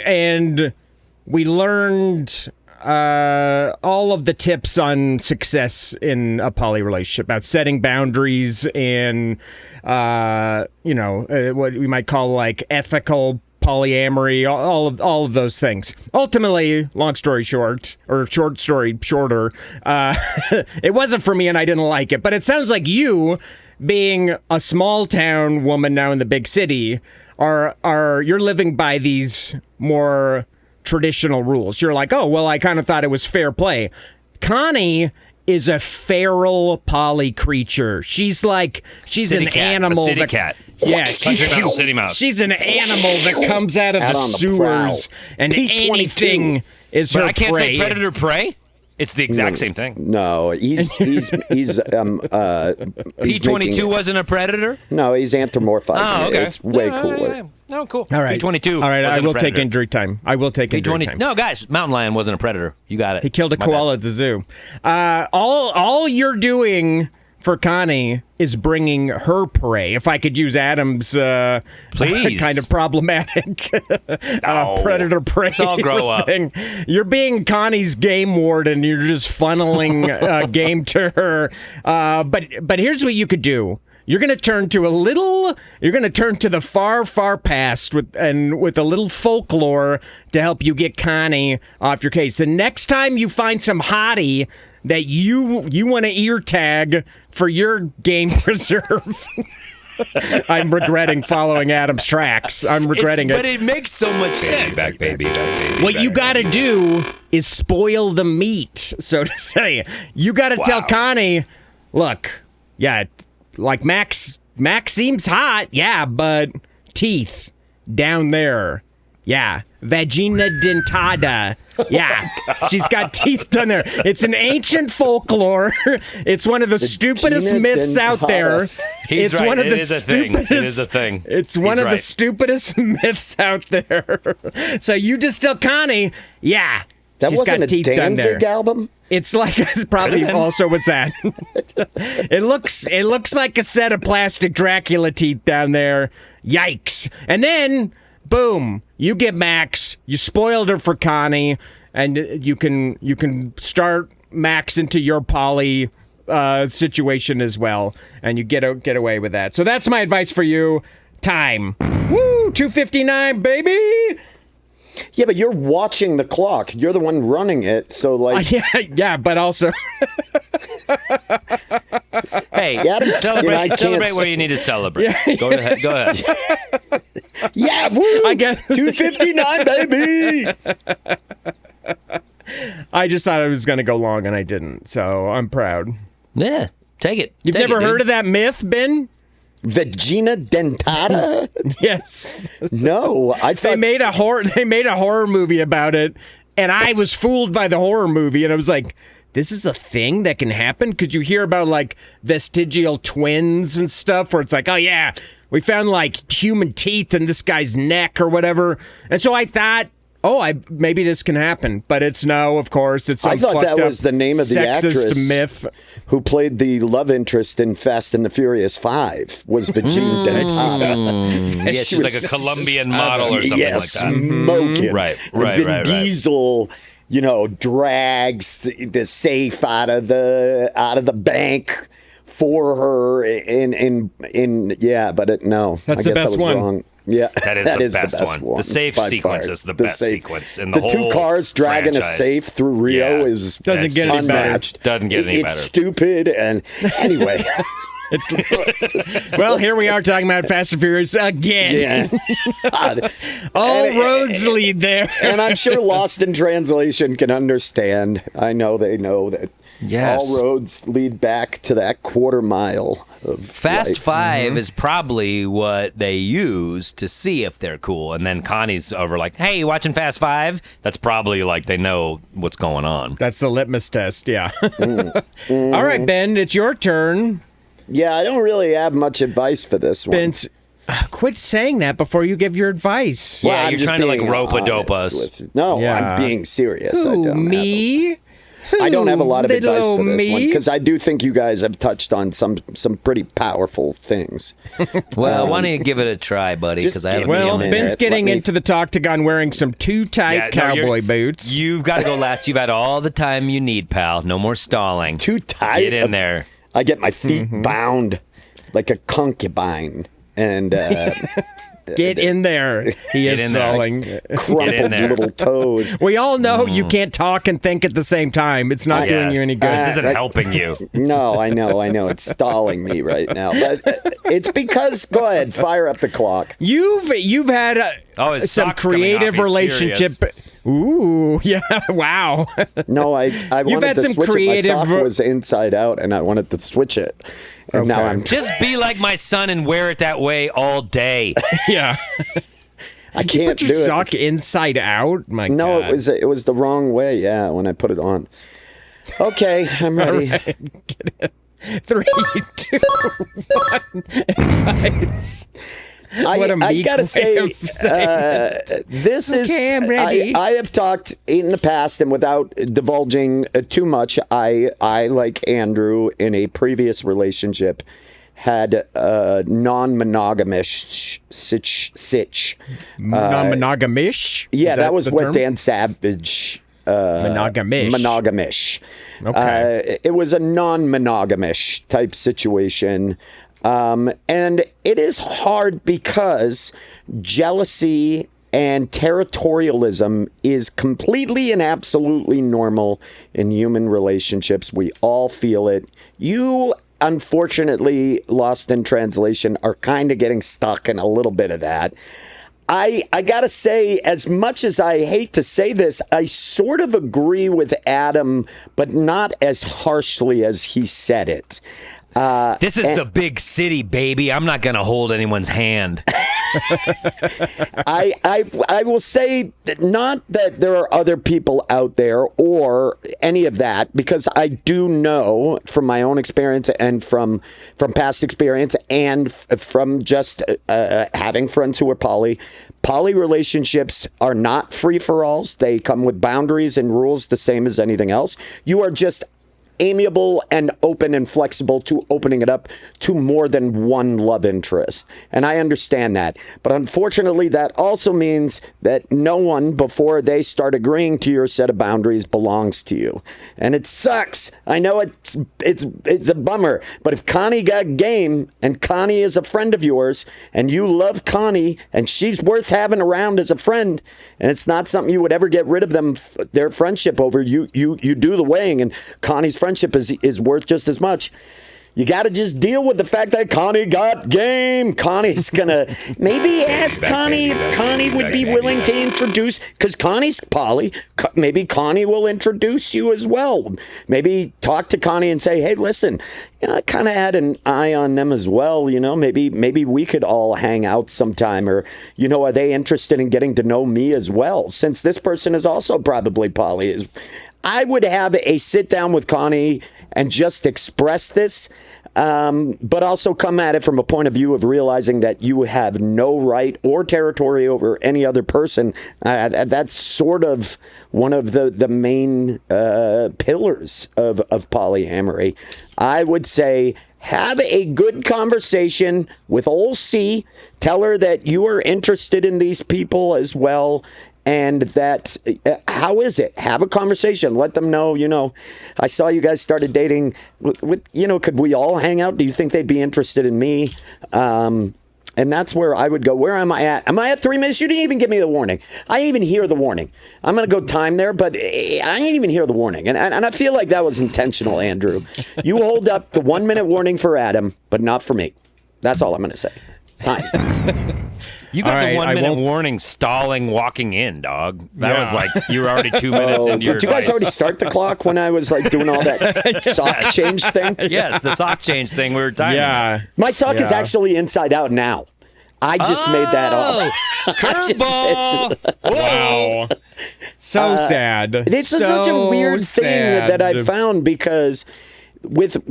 learned all of the tips on success in a poly relationship, about setting boundaries and what we might call like ethical polyamory, all of those things. Ultimately, long story short, or short story shorter, it wasn't for me and I didn't like it. But it sounds like you, being a small town woman now in the big city, you're living by these more traditional rules. You're like, oh, well, I kind of thought it was fair play. Connie is a feral poly creature. She's an animal. A city cat. Yeah, city mouse. She's an animal that comes out of the sewers, and anything is her prey. I can't say predator prey. It's the exact same thing. No, he's P-22 wasn't a predator? No, he's anthropomorphizing. Oh, okay. It's way cooler. No, cool. All right. P-22. All right, I will predator. take injury time. No, guys, mountain lion wasn't a predator. You got it. He killed a koala at the zoo. All you're for Connie is bringing her prey. If I could use Adam's Please. kind of problematic predator prey. Let's all grow up. Thing. You're being Connie's game warden. You're just funneling game to her. But here's what you could do. You're going to turn to the far, far past with a little folklore to help you get Connie off your case. The next time you find some hottie that you want to ear tag for your game preserve, I'm regretting following Adam's tracks. I'm regretting it. But it makes so much sense. Back, baby. What you got to do is spoil the meat, so to say. You got to tell Connie, look, yeah, like Max Max seems hot, yeah, but teeth down there. Yeah, vagina dentada. Yeah, she's got teeth down there. It's an ancient folklore. It's one of the stupidest myths out there. He's it's right. one of It the is a thing. stupidest. It is a thing. It's one He's of the right. stupidest myths out there. So you just tell Connie, yeah, That she's wasn't got a teeth down there. Danzig album? It's like it probably also was that. It looks like a set of plastic Dracula teeth down there. Yikes! And then boom, you get Max. You spoiled her for Connie, and you can start Max into your poly situation as well, and you get away with that. So that's my advice for you. Time. Woo! 2:59, baby. Yeah, but you're watching the clock. You're the one running it. So, like, Yeah, but also. Hey, Adam, I can't celebrate where you need to celebrate. Yeah. Go ahead. yeah, woo! I guess 2:59, baby. I just thought I was going to go long, and I didn't. So I'm proud. Yeah, take it. You've never heard of that myth, Ben? Vagina dentata? Yes. No, I thought They made a horror movie about it, and I was fooled by the horror movie, and I was like, this is the thing that can happen? Because you hear about like vestigial twins and stuff where it's like, oh yeah, we found like human teeth in this guy's neck or whatever. And so I thought, maybe this can happen, but it's no, of course. It's some I thought that fucked was up the name of the sexist actress myth. who played the love interest in Fast and the Furious 5 was Vagina dentata. Yeah, she's like a Colombian model or something like that. Smoking. Right. Vin Diesel, drags the safe out of the bank for her but no. That's I the guess best I was one. wrong. Yeah, That is the best one. The safe by sequence far. is the best sequence in the two whole cars dragging franchise. a safe through Rio Yeah. is Doesn't get any better. unmatched. Doesn't get any It's better. stupid, and anyway. Well, here we are talking about Fast and Furious again. Yeah. God. All And- roads lead there. And I'm sure Lost in Translation can understand. I know they know that Yes. all roads lead back to that quarter mile of Fast life. 5 is probably what they use to see if they're cool. And then Connie's over like, hey, you watching Fast 5? That's probably like they know what's going on. That's the litmus test, yeah. All right, Ben, it's your turn. Yeah, I don't really have much advice for this one. Ben, quit saying that before you give your advice. Yeah, I'm you're just trying to like being rope-a-dope honest us. with you. No, Yeah. I'm being serious. I Who, don't me? I don't have a lot of Little advice for old this one me? because I do think you guys have touched on some pretty powerful things. Well, why don't you give it a try, buddy? just Because I give haven't me a Well, minute. Ben's getting Let me- into the Talk-to-Gun wearing some too tight Yeah, no, you're- cowboy boots. You've got to go last. You've had all the time you need, pal. No more stalling. Too tight. Get in there. I get my feet bound like a concubine and Get in there. He is in there. stalling. crumpled there. little toes. We all know you can't talk and think at the same time. It's not doing you any good. This isn't like- helping you. No, I know. It's stalling me right now. But it's because, go ahead, fire up the clock. You've had His some sock's coming off. creative He's relationship. serious. Ooh, yeah, wow. No, I wanted had to some switch it. My creative- sock was inside out, and I wanted to switch it. And now Okay. I'm Just be like my son and wear it that way all day. Yeah. I can't Put your do sock it. inside out? My No, God. it was the wrong way. Yeah, when I put it on. Okay, I'm ready. 3, 2, 1. Advice. What a I meek gotta way say, of saying this is. Okay, I'm ready. I have talked in the past, and without divulging too much, I like Andrew in a previous relationship had a non-monogamous sitch. Non-monogamish? Yeah, Is that was the what term? Dan Savage. Monogamish. Monogamish. Okay. It was a non-monogamish type situation. And it is hard because jealousy and territorialism is completely and absolutely normal in human relationships. We all feel it. You, unfortunately, Lost in Translation, are kind of getting stuck in a little bit of that. I gotta say, as much as I hate to say this, I sort of agree with Adam, but not as harshly as he said it. This is the big city, baby. I'm not going to hold anyone's hand. I will say that not that there are other people out there or any of that, because I do know from my own experience and from past experience and from just having friends who are poly relationships are not free-for-alls. They come with boundaries and rules the same as anything else. You are just amiable and open and flexible to opening it up to more than one love interest. And I understand that. But unfortunately, that also means that no one, before they start agreeing to your set of boundaries, belongs to you. And it sucks. I know it's a bummer. But if Connie got game, and Connie is a friend of yours, and you love Connie, and she's worth having around as a friend, and it's not something you would ever get rid of their friendship over, you do the weighing, and Connie's friendship is worth just as much. You got to just deal with the fact that Connie got game. Connie's going to maybe ask Connie if Connie would be willing to introduce, because Connie's poly. Maybe Connie will introduce you as well. Maybe talk to Connie and say, hey, listen, I kind of had an eye on them as well. Maybe we could all hang out sometime, or, are they interested in getting to know me as well? Since this person is also probably poly. I would have a sit down with Connie and just express this, but also come at it from a point of view of realizing that you have no right or territory over any other person. That's sort of one of the main pillars of polyamory. I would say have a good conversation with old C. Tell her that you are interested in these people as well. And that, how is it? Have a conversation. Let them know, I saw you guys started dating. Could we all hang out? Do you think they'd be interested in me? And that's where I would go. Where am I at? Am I at 3 minutes? You didn't even give me the warning. I didn't even hear the warning. I'm going to go time there, but I didn't even hear the warning. And I feel like that was intentional, Andrew. You hold up the 1 minute warning for Adam, but not for me. That's all I'm going to say. Time. You got the 1 minute warning stalling walking in, dog. That was like, you were already 2 minutes into your Did you guys already start the clock when I was like doing all that sock change thing? Yes, the sock change thing. We were timing. Yeah. My sock is actually inside out now. I just made that up. Curveball! Wow. So sad. It's such a weird thing that I found, because with the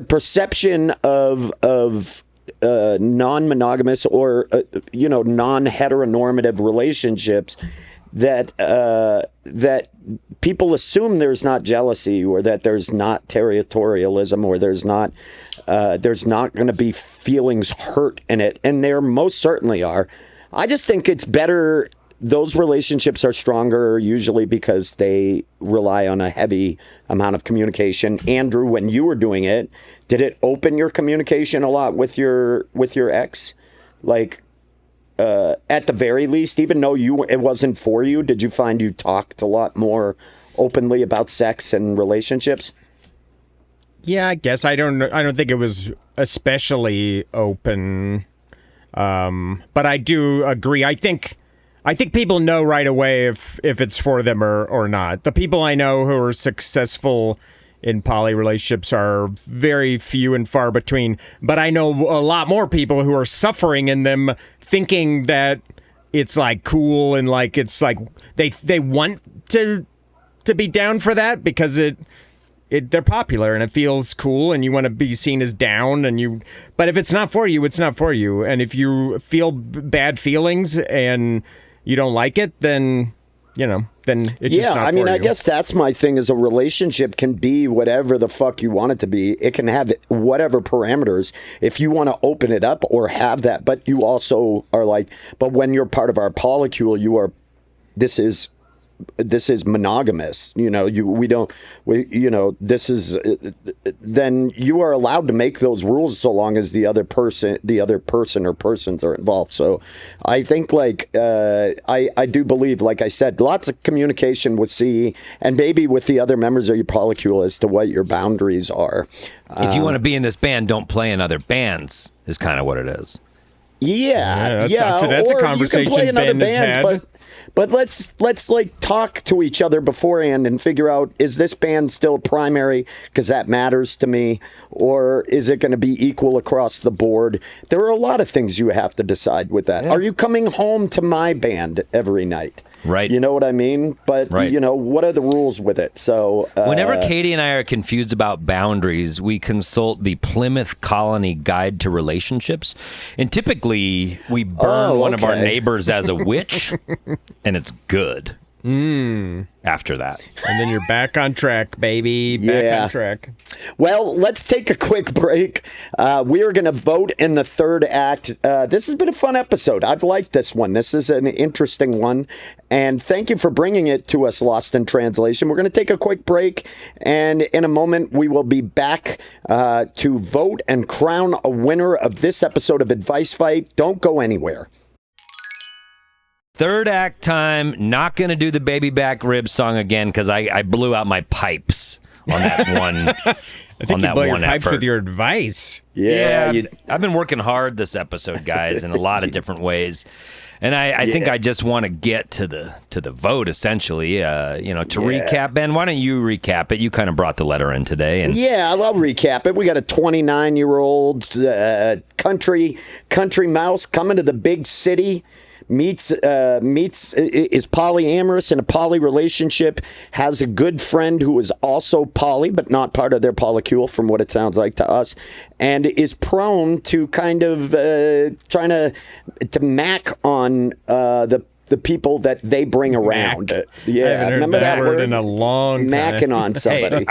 perception of non-monogamous or non-heteronormative relationships, that people assume there's not jealousy, or that there's not territorialism, or there's not going to be feelings hurt in it, and there most certainly are. I just think it's better. Those relationships are stronger usually because they rely on a heavy amount of communication. Andrew, when you were doing it, did it open your communication a lot with your ex? Like, at the very least, even though it wasn't for you, did you find you talked a lot more openly about sex and relationships? Yeah, I guess I don't think it was especially open, but I do agree. I think people know right away if it's for them or not. The people I know who are successful in poly relationships are very few and far between. But I know a lot more people who are suffering in them, thinking that it's like cool and like it's like they want to be down for that because they're popular and it feels cool and you want to be seen as down but if it's not for you, it's not for you. And if you feel bad feelings and you don't like it, then then it's just not for you. I mean, I guess that's my thing, is a relationship can be whatever the fuck you want it to be. It can have whatever parameters if you want to open it up or have that, but you also are like, but when you're part of our polycule, this is monogamous, this is, then you are allowed to make those rules so long as the other person or persons are involved. So I think I do believe, like I said, lots of communication with C and maybe with the other members of your polycule as to what your boundaries are. If you want to be in this band, don't play in other bands is kind of what it is. Yeah. That's a conversation you can play in other Ben has bands, had. but But let's like talk to each other beforehand and figure out, is this band still primary because that matters to me, or is it going to be equal across the board? There are a lot of things you have to decide with that. Are you coming home to my band every night? Right. You know what I mean? But, right. What are the rules with it? So whenever Katie and I are confused about boundaries, we consult the Plymouth Colony Guide to Relationships. And typically, we burn one of our neighbors as a witch, and it's good. After that. And then you're back on track, baby. Back on track. Well, let's take a quick break. We are going to vote in the third act. This has been a fun episode. I've liked this one. This is an interesting one. And thank you for bringing it to us, Lost in Translation. We're going to take a quick break. And in a moment, we will be back to vote and crown a winner of this episode of Advice Fight. Don't go anywhere. Third act time. Not going to do the baby back rib song again because I blew out my pipes on that one. I think you blew your pipes effort. With your advice. Yeah, I've been working hard this episode, guys, in a lot of different ways. And I think I just want to get to the vote, essentially. Recap. Ben, why don't you recap it? You kind of brought the letter in today. And yeah, I'll recap it. We got a 29-year-old country mouse coming to the big city. Meets is polyamorous in a poly relationship, has a good friend who is also poly, but not part of their polycule, from what it sounds like to us, and is prone to kind of trying to mac on the people that they bring around. Yeah, remember that word in a long time. Macking on somebody.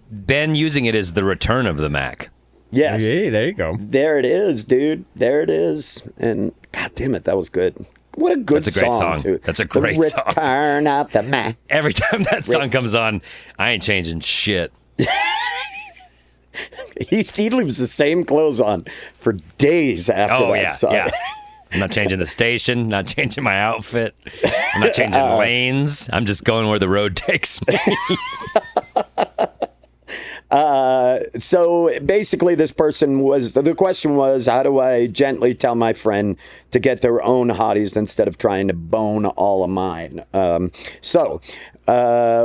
Ben using it as the return of the Mac. Yes. Hey, there you go. There it is, dude. There it is. And God damn it, that was good. What a good That's a great song. Too. That's a great song. Return of the Mac. Every time that song comes on, I ain't changing shit. He leaves the same clothes on for days after that song. Yeah. I'm not changing the station, not changing my outfit. I'm not changing lanes. I'm just going where the road takes me. So basically the question was, how do I gently tell my friend to get their own hotties instead of trying to bone all of mine?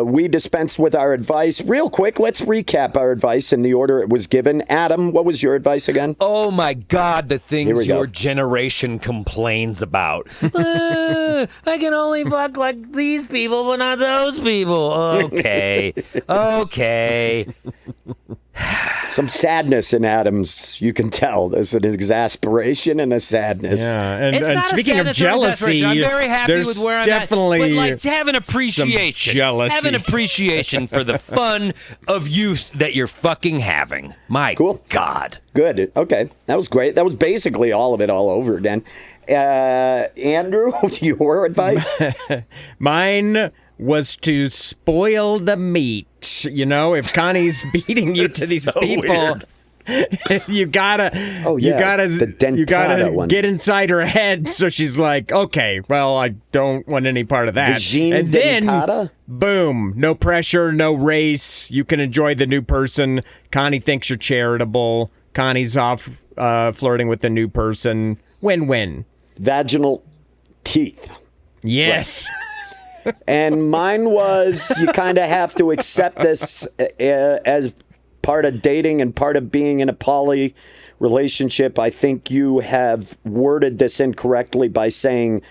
We dispensed with our advice. Real quick, let's recap our advice in the order it was given. Adam, what was your advice again? Oh my God, the things your generation complains about. I can only fuck like these people, but not those people. Okay. Some sadness in Adam's, you can tell. There's an exasperation and a sadness. Yeah, and speaking of sadness jealousy, I'm very happy with where I'm definitely at. But like, have an appreciation. Jealousy. Have an appreciation for the fun of youth that you're fucking having. My God. Good. Okay. That was great. That was basically all of it all over again. Andrew, your advice? Mine was to spoil the meat. You know, if Connie's beating you to these people, you gotta get inside her head. So she's like, okay, well, I don't want any part of that. And then, boom, no pressure, no race. You can enjoy the new person. Connie thinks you're charitable. Connie's off flirting with the new person. Win-win. Vaginal teeth. Yes. Right. And mine was, you kind of have to accept this as part of dating and part of being in a poly relationship. I think you have worded this incorrectly by saying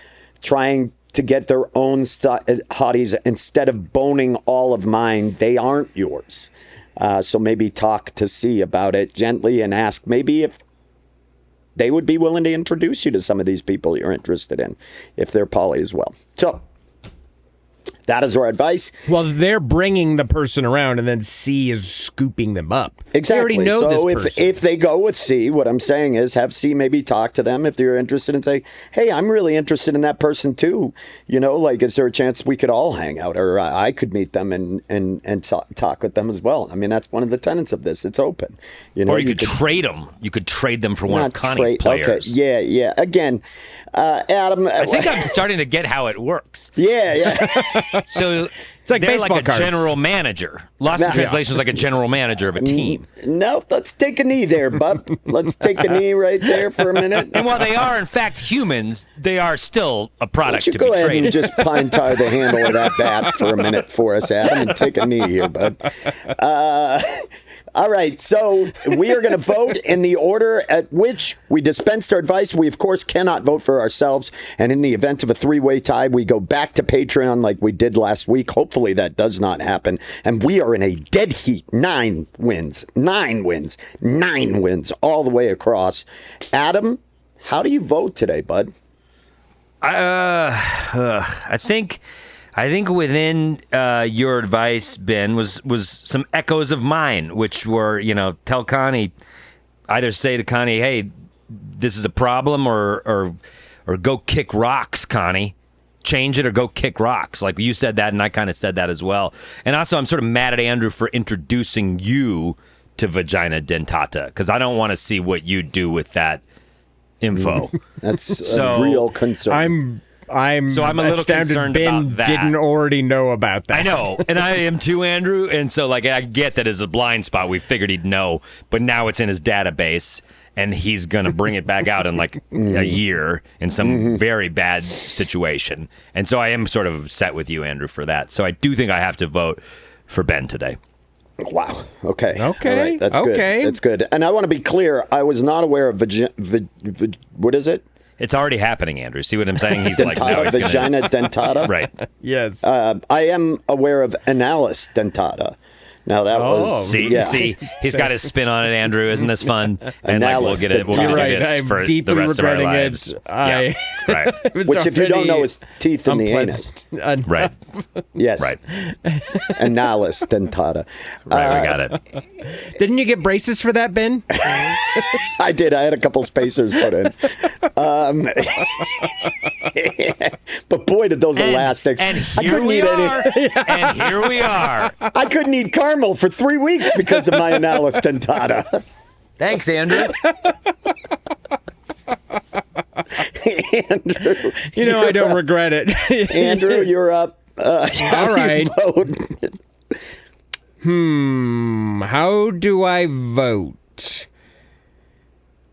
trying to get their own hotties instead of boning all of mine. They aren't yours. So maybe talk to C about it gently and ask maybe if they would be willing to introduce you to some of these people you're interested in, if they're poly as well. So that is our advice. Well, they're bringing the person around, and then C is scooping them up. Exactly. They already know so this person. if they go with C, what I'm saying is have C maybe talk to them if they're interested and say, hey, I'm really interested in that person too. You know, like, is there a chance we could all hang out, or I could meet them and talk with them as well? I mean, that's one of the tenets of this. It's open. You know, or you could trade them. You could trade them for one of Connie's players. Okay. Yeah. Again, Adam, I think I'm starting to get how it works. Yeah. So It's like they're baseball like a cards. general manager. Lost in Translation is like a general manager of a team. No, let's take a knee there, bub. Let's take a knee right there for a minute. And while they are, in fact, humans, they are still a Why product don't you to go be ahead traded. and just pine tar the handle of that bat for a minute for us, Adam, and take a knee here, bud. All right, so we are going to vote in the order at which we dispensed our advice. We, of course, cannot vote for ourselves. And in the event of a three-way tie, we go back to Patreon like we did last week. Hopefully that does not happen. And we are in a dead heat. 9 wins all the way across. Adam, how do you vote today, bud? I think within your advice, Ben, was some echoes of mine, which were, tell Connie, either say to Connie, hey, this is a problem, or go kick rocks, Connie. Change it or go kick rocks. Like you said that, and I kind of said that as well. And also, I'm sort of mad at Andrew for introducing you to vagina dentata, because I don't want to see what you do with that info. That's a real concern. I'm So I'm a little astounded concerned Ben about that. didn't already know about that. I know, and I am too, Andrew. And so, I get that as a blind spot. We figured he'd know, but now it's in his database, and he's gonna bring it back out in a year in some very bad situation. And so I am sort of upset with you, Andrew, for that. So I do think I have to vote for Ben today. Wow. Okay. Okay. All right. That's good. Okay. That's good. And I want to be clear. I was not aware of what is it? It's already happening, Andrew. See what I'm saying? He's like, no, Dentata, he's vagina dentata. Right. Yes. I am aware of analis dentata. Now that was See, he's got his spin on it, Andrew. Isn't this fun? And we'll get it. We'll You're get right. this I'm for deeply the rest of our regretting lives. it. Yeah. Right. It was Which, if you don't already know, is teeth in the anus. unpleasant. Right. Yes. Right. Analis dentata. Right. We got it. Didn't you get braces for that, Ben? I did. I had a couple spacers put in. But boy, did those elastics! And I here couldn't we eat are. And here we are. I couldn't eat caramel for 3 weeks because of my analis dentata. Thanks, Andrew. Andrew, I don't regret it. Andrew, you're up. All right. How do I vote?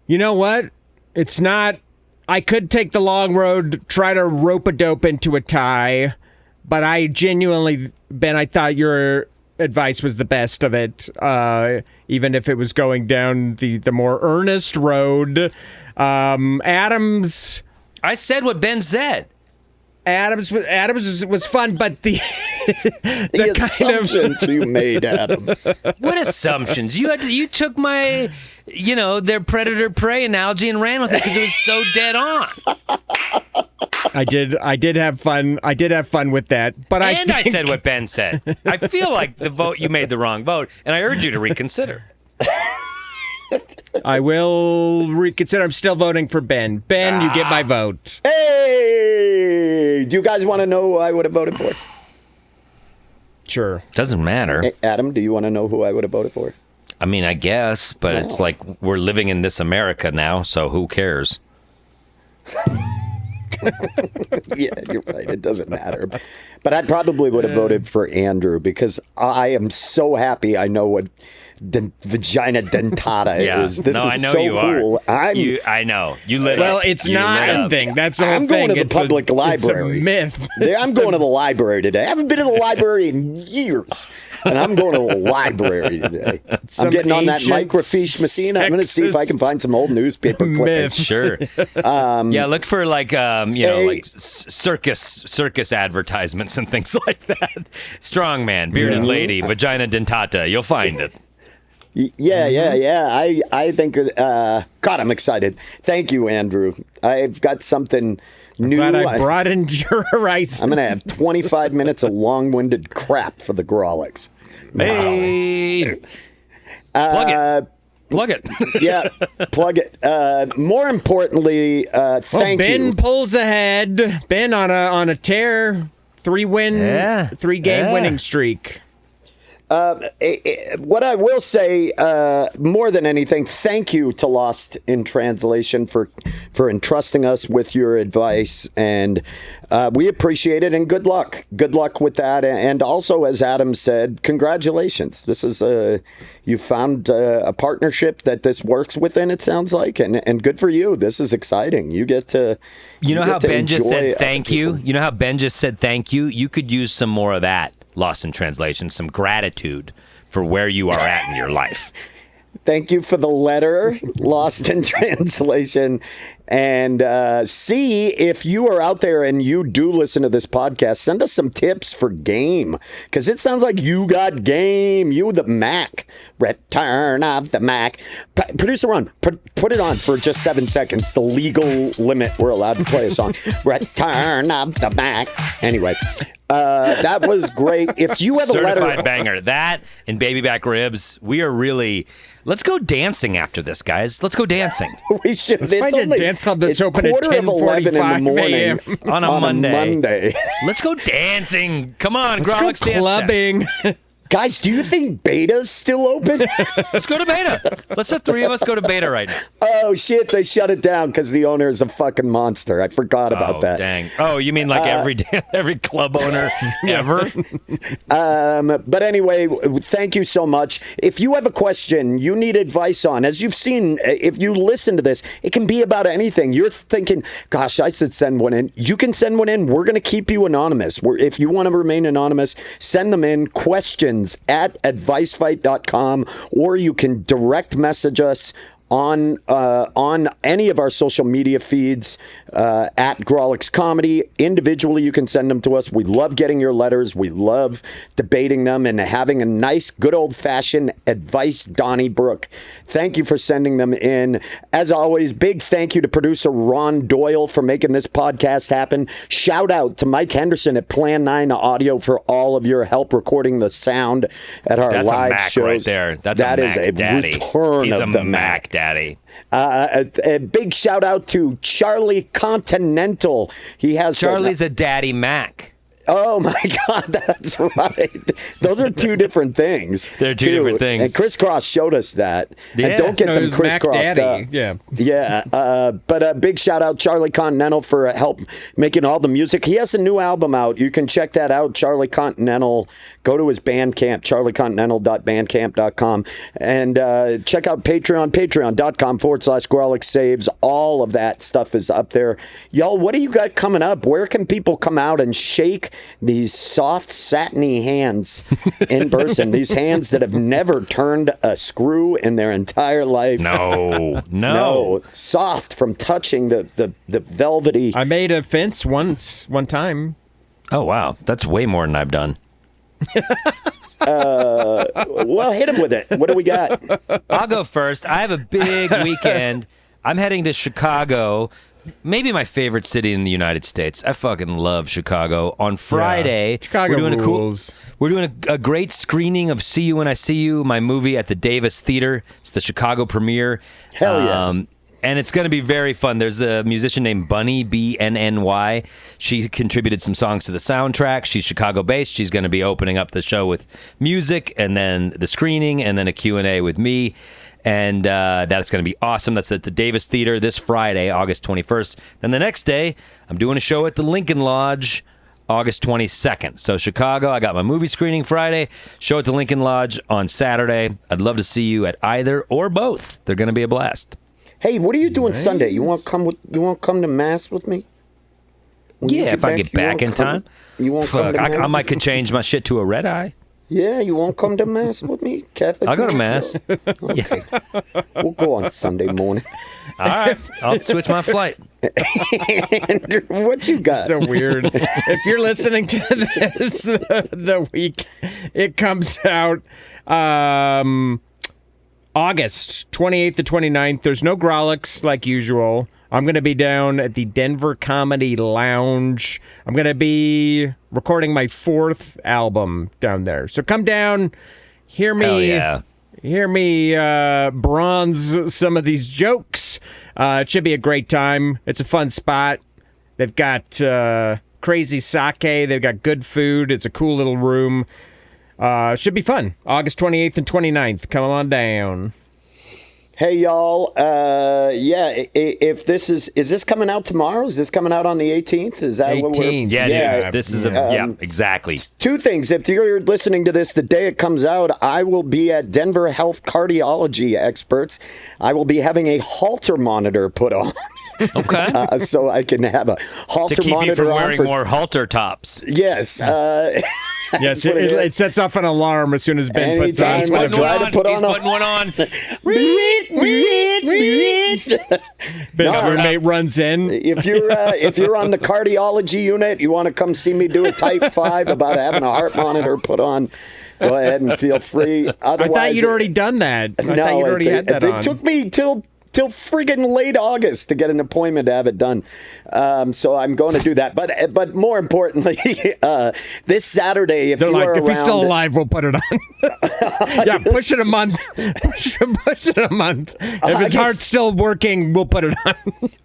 You know what? It's not. I could take the long road, try to rope-a-dope into a tie, but I genuinely, Ben, I thought your advice was the best of it, even if it was going down the more earnest road. Adams I said what Ben said. was fun, but the The assumptions you made, Adam. What assumptions? You took my, their predator prey analogy and ran with it because it was so dead on. I did have fun. I did have fun with that. But I said what Ben said. I feel like you made the wrong vote, and I urge you to reconsider. I will reconsider. I'm still voting for Ben. Ben, you get my vote. Hey, do you guys want to know who I would have voted for? Sure. Doesn't matter. Hey, Adam, do you want to know who I would have voted for? I mean, I guess, but it's like we're living in this America now, so who cares? Yeah, you're right. It doesn't matter. But I probably would have voted for Andrew because I am so happy I know what vagina dentata is. This no, is I know so you cool. are. I know. You lit Well, up. it's You not lit a up. thing. That's the whole I'm thing. going to the It's public library. It's a myth. I'm going to the library today. I haven't been to the library in years, and I'm going to the library today. I'm getting on that ancient microfiche machine. I'm going to see if I can find some old newspaper clippings. Sure. Yeah, look for like circus advertisements and things like that. Strongman, bearded lady, vagina dentata. You'll find it. Yeah. I think, God, I'm excited. Thank you, Andrew. I've got something new. Glad I broadened your horizon. I'm going to have 25 minutes of long-winded crap for the Grawlix. Hey. Plug it. Yeah, plug it. More importantly, thank Ben you. pulls ahead. Ben on a tear, 3-game winning streak. What I will say, more than anything, thank you to Lost in Translation for entrusting us with your advice, and we appreciate it. And good luck with that. And also, as Adam said, congratulations. This is you found a partnership that this works within. It sounds like, and good for you. This is exciting. You get to. You know how Ben just said thank you. You know how Ben just said thank you. You could use some more of that. Lost in Translation, some gratitude for where you are at in your life. Thank you for the letter, Lost in Translation. And C, if you are out there and you do listen to this podcast, send us some tips for game. Because it sounds like you got game. You, the Mac. Return of the Mac. Producer Ron, put it on for just 7 seconds. The legal limit we're allowed to play a song. Return of the Mac. Anyway. That was great. If you have a letter, certified banger. That and baby back ribs. We are really. Let's go dancing after this, guys. Let's go dancing. We should. Let's find a dance club that's open at 10:45 in the morning on a Monday. Monday. Let's go dancing. Come on, Grawlix dance. Clubbing. Guys, do you think Beta's still open? Let's go to Beta. Let's the three of us go to Beta right now. Oh, shit. They shut it down because the owner is a fucking monster. I forgot about that. Dang. Oh, you mean like every club owner ever? But anyway, thank you so much. If you have a question you need advice on, as you've seen, if you listen to this, it can be about anything. You're thinking, gosh, I should send one in. You can send one in. We're going to keep you anonymous. If you want to remain anonymous, send them in. Questions at advicefight.com, or you can direct message us on any of our social media feeds at Grawlix Comedy. Individually, you can send them to us. We love getting your letters. We love debating them and having a nice, good old-fashioned advice Donnybrook. Thank you for sending them in. As always, big thank you to producer Ron Doyle for making this podcast happen. Shout out to Mike Henderson at Plan 9 Audio for all of your help recording the sound at our live shows. Right there. That is a daddy. return He's of the Mac daddy. A big shout out to Charlie Continental. He has Charlie's a daddy Mac. Oh my God, that's right. Those are two different things. They're two different things. And Crisscross showed us that. Yeah. And don't get them crisscrossed up. Yeah. Yeah. But a big shout out, Charlie Continental, for help making all the music. He has a new album out. You can check that out, Charlie Continental. Go to his Bandcamp, charliecontinental.bandcamp.com. And check out Patreon, patreon.com/Grawlix Saves. All of that stuff is up there. Y'all, what do you got coming up? Where can people come out and shake these soft, satiny hands in person? These hands that have never turned a screw in their entire life. No. Soft from touching the velvety. I made a fence one time. Oh, wow. That's way more than I've done. Well, hit him with it. What do we got? I'll go first. I have a big weekend. I'm heading to Chicago, maybe my favorite city in the United States. I fucking love Chicago. On Friday, Chicago rules. We're doing a great screening of See You When I See You, my movie at the Davis Theater. It's the Chicago premiere. Hell yeah. And it's going to be very fun. There's a musician named Bunny, BNNY. She contributed some songs to the soundtrack. She's Chicago-based. She's going to be opening up the show with music, and then the screening, and then a Q&A with me. And that's going to be awesome. That's at the Davis Theater this Friday, August 21st. Then the next day, I'm doing a show at the Lincoln Lodge, August 22nd. So Chicago, I got my movie screening Friday, show at the Lincoln Lodge on Saturday. I'd love to see you at either or both. They're going to be a blast. Hey, what are you doing Sunday? You want to come to Mass with me? If I get back in time. You won't come to Mass? I might could change my shit to a red eye. Yeah, you won't come to Mass with me? Catholic I'll go to Mass. Okay. We'll go on Sunday morning. All right. I'll switch my flight. Andrew, what you got? So weird. If you're listening to this the week it comes out, August 28th to 29th, there's no Grawlix like usual. I'm going to be down at the Denver Comedy Lounge. I'm going to be recording my 4th album down there. So come down, hear me bronze some of these jokes. It should be a great time. It's a fun spot. They've got crazy sake. They've got good food. It's a cool little room. Should be fun. August 28th and 29th. Come on down. Hey, y'all. If this is this coming out tomorrow? Is this coming out on the 18th? Is that what we're... 18th. Yeah, this is exactly. Two things. If you're listening to this the day it comes out, I will be at Denver Health Cardiology Experts. I will be having a Holter monitor put on. Okay. So I can have a halter to keep monitor you from on wearing more halter tops. Yes. Yes, it sets off an alarm as soon as Ben puts on. Anytime He's I putting try one to put on. He's on putting one on. Ben's roommate runs in. If you're on the cardiology unit, you want to come see me do a type 5 about having a heart monitor put on, go ahead and feel free. Otherwise, I thought you'd already done that. I thought you'd already had that on. It took me till friggin' late August to get an appointment to have it done. So I'm going to do that. But more importantly, this Saturday, if he's still alive, we'll put it on. Yeah, push it a month. Push it a month. If his heart's still working, we'll put it on.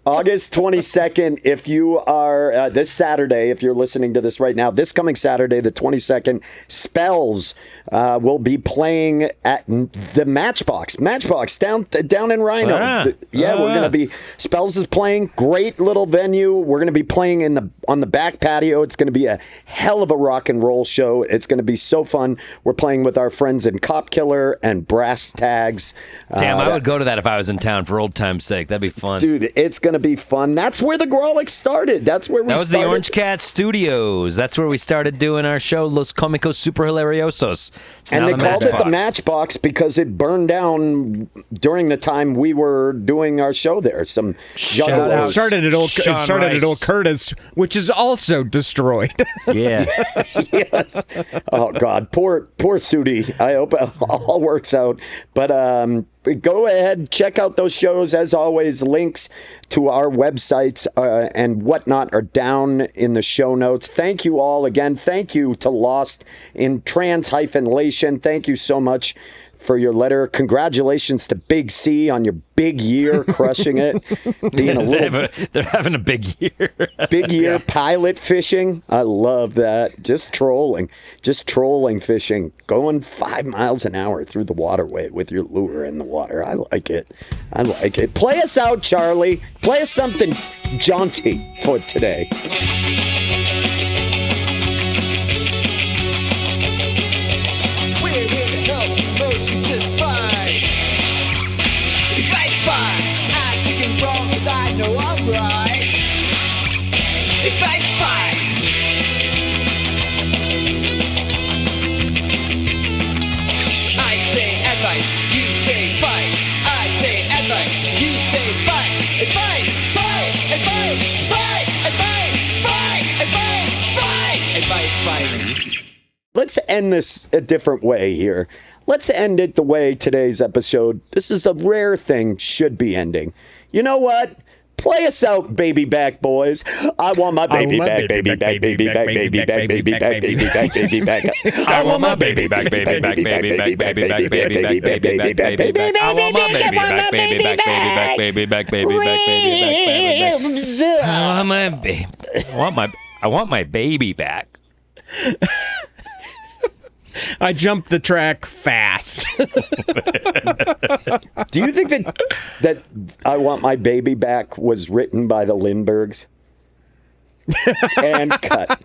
August 22nd, if you are this Saturday, if you're listening to this right now, this coming Saturday, the 22nd, Spells will be playing at the Matchbox down in Rhino. We're going to be, Spells is playing, great little venue. We're going to be playing on the back patio. It's going to be a hell of a rock and roll show. It's going to be so fun. We're playing with our friends in Cop Killer and Brass Tags. Damn, I would go to that if I was in town for old time's sake. That'd be fun. Dude, it's going to be fun. That's where the Grawlix started. That was the Orange Cat Studios. That's where we started doing our show, Los Comicos Super Hilariosos. And they called it the Matchbox because it burned down during the time we were doing our show there. Some juggalos. It started at Old Curtis, which is also destroyed. Yeah. Yes. Oh God, poor Sudi. I hope it all works out. But go ahead, check out those shows. As always, links to our websites and whatnot are down in the show notes. Thank you all again. Thank you to Lost in Trans-lation. Thank you so much for your letter. Congratulations to Big C on your big year, crushing it. Being a little, they're having a big year. big year pilot fishing. I love that. Just trolling fishing, going 5 miles an hour through the waterway with your lure in the water. I like it. Play us out, Charlie. Play us something jaunty for today. Let's end this a different way here. Let's end it the way today's episode, this is a rare thing, should be ending. You know what? Play us out, baby back boys. I want my baby back, baby back, baby back, baby back, baby back, baby back, baby back. I want my baby back, baby back, baby back, baby back, baby back, baby back, baby back. I want my baby back, baby back, baby back, baby back, baby back, baby back. I want my baby back. I jumped the track fast. Do you think that I Want My Baby Back was written by the Lindberghs? And cut.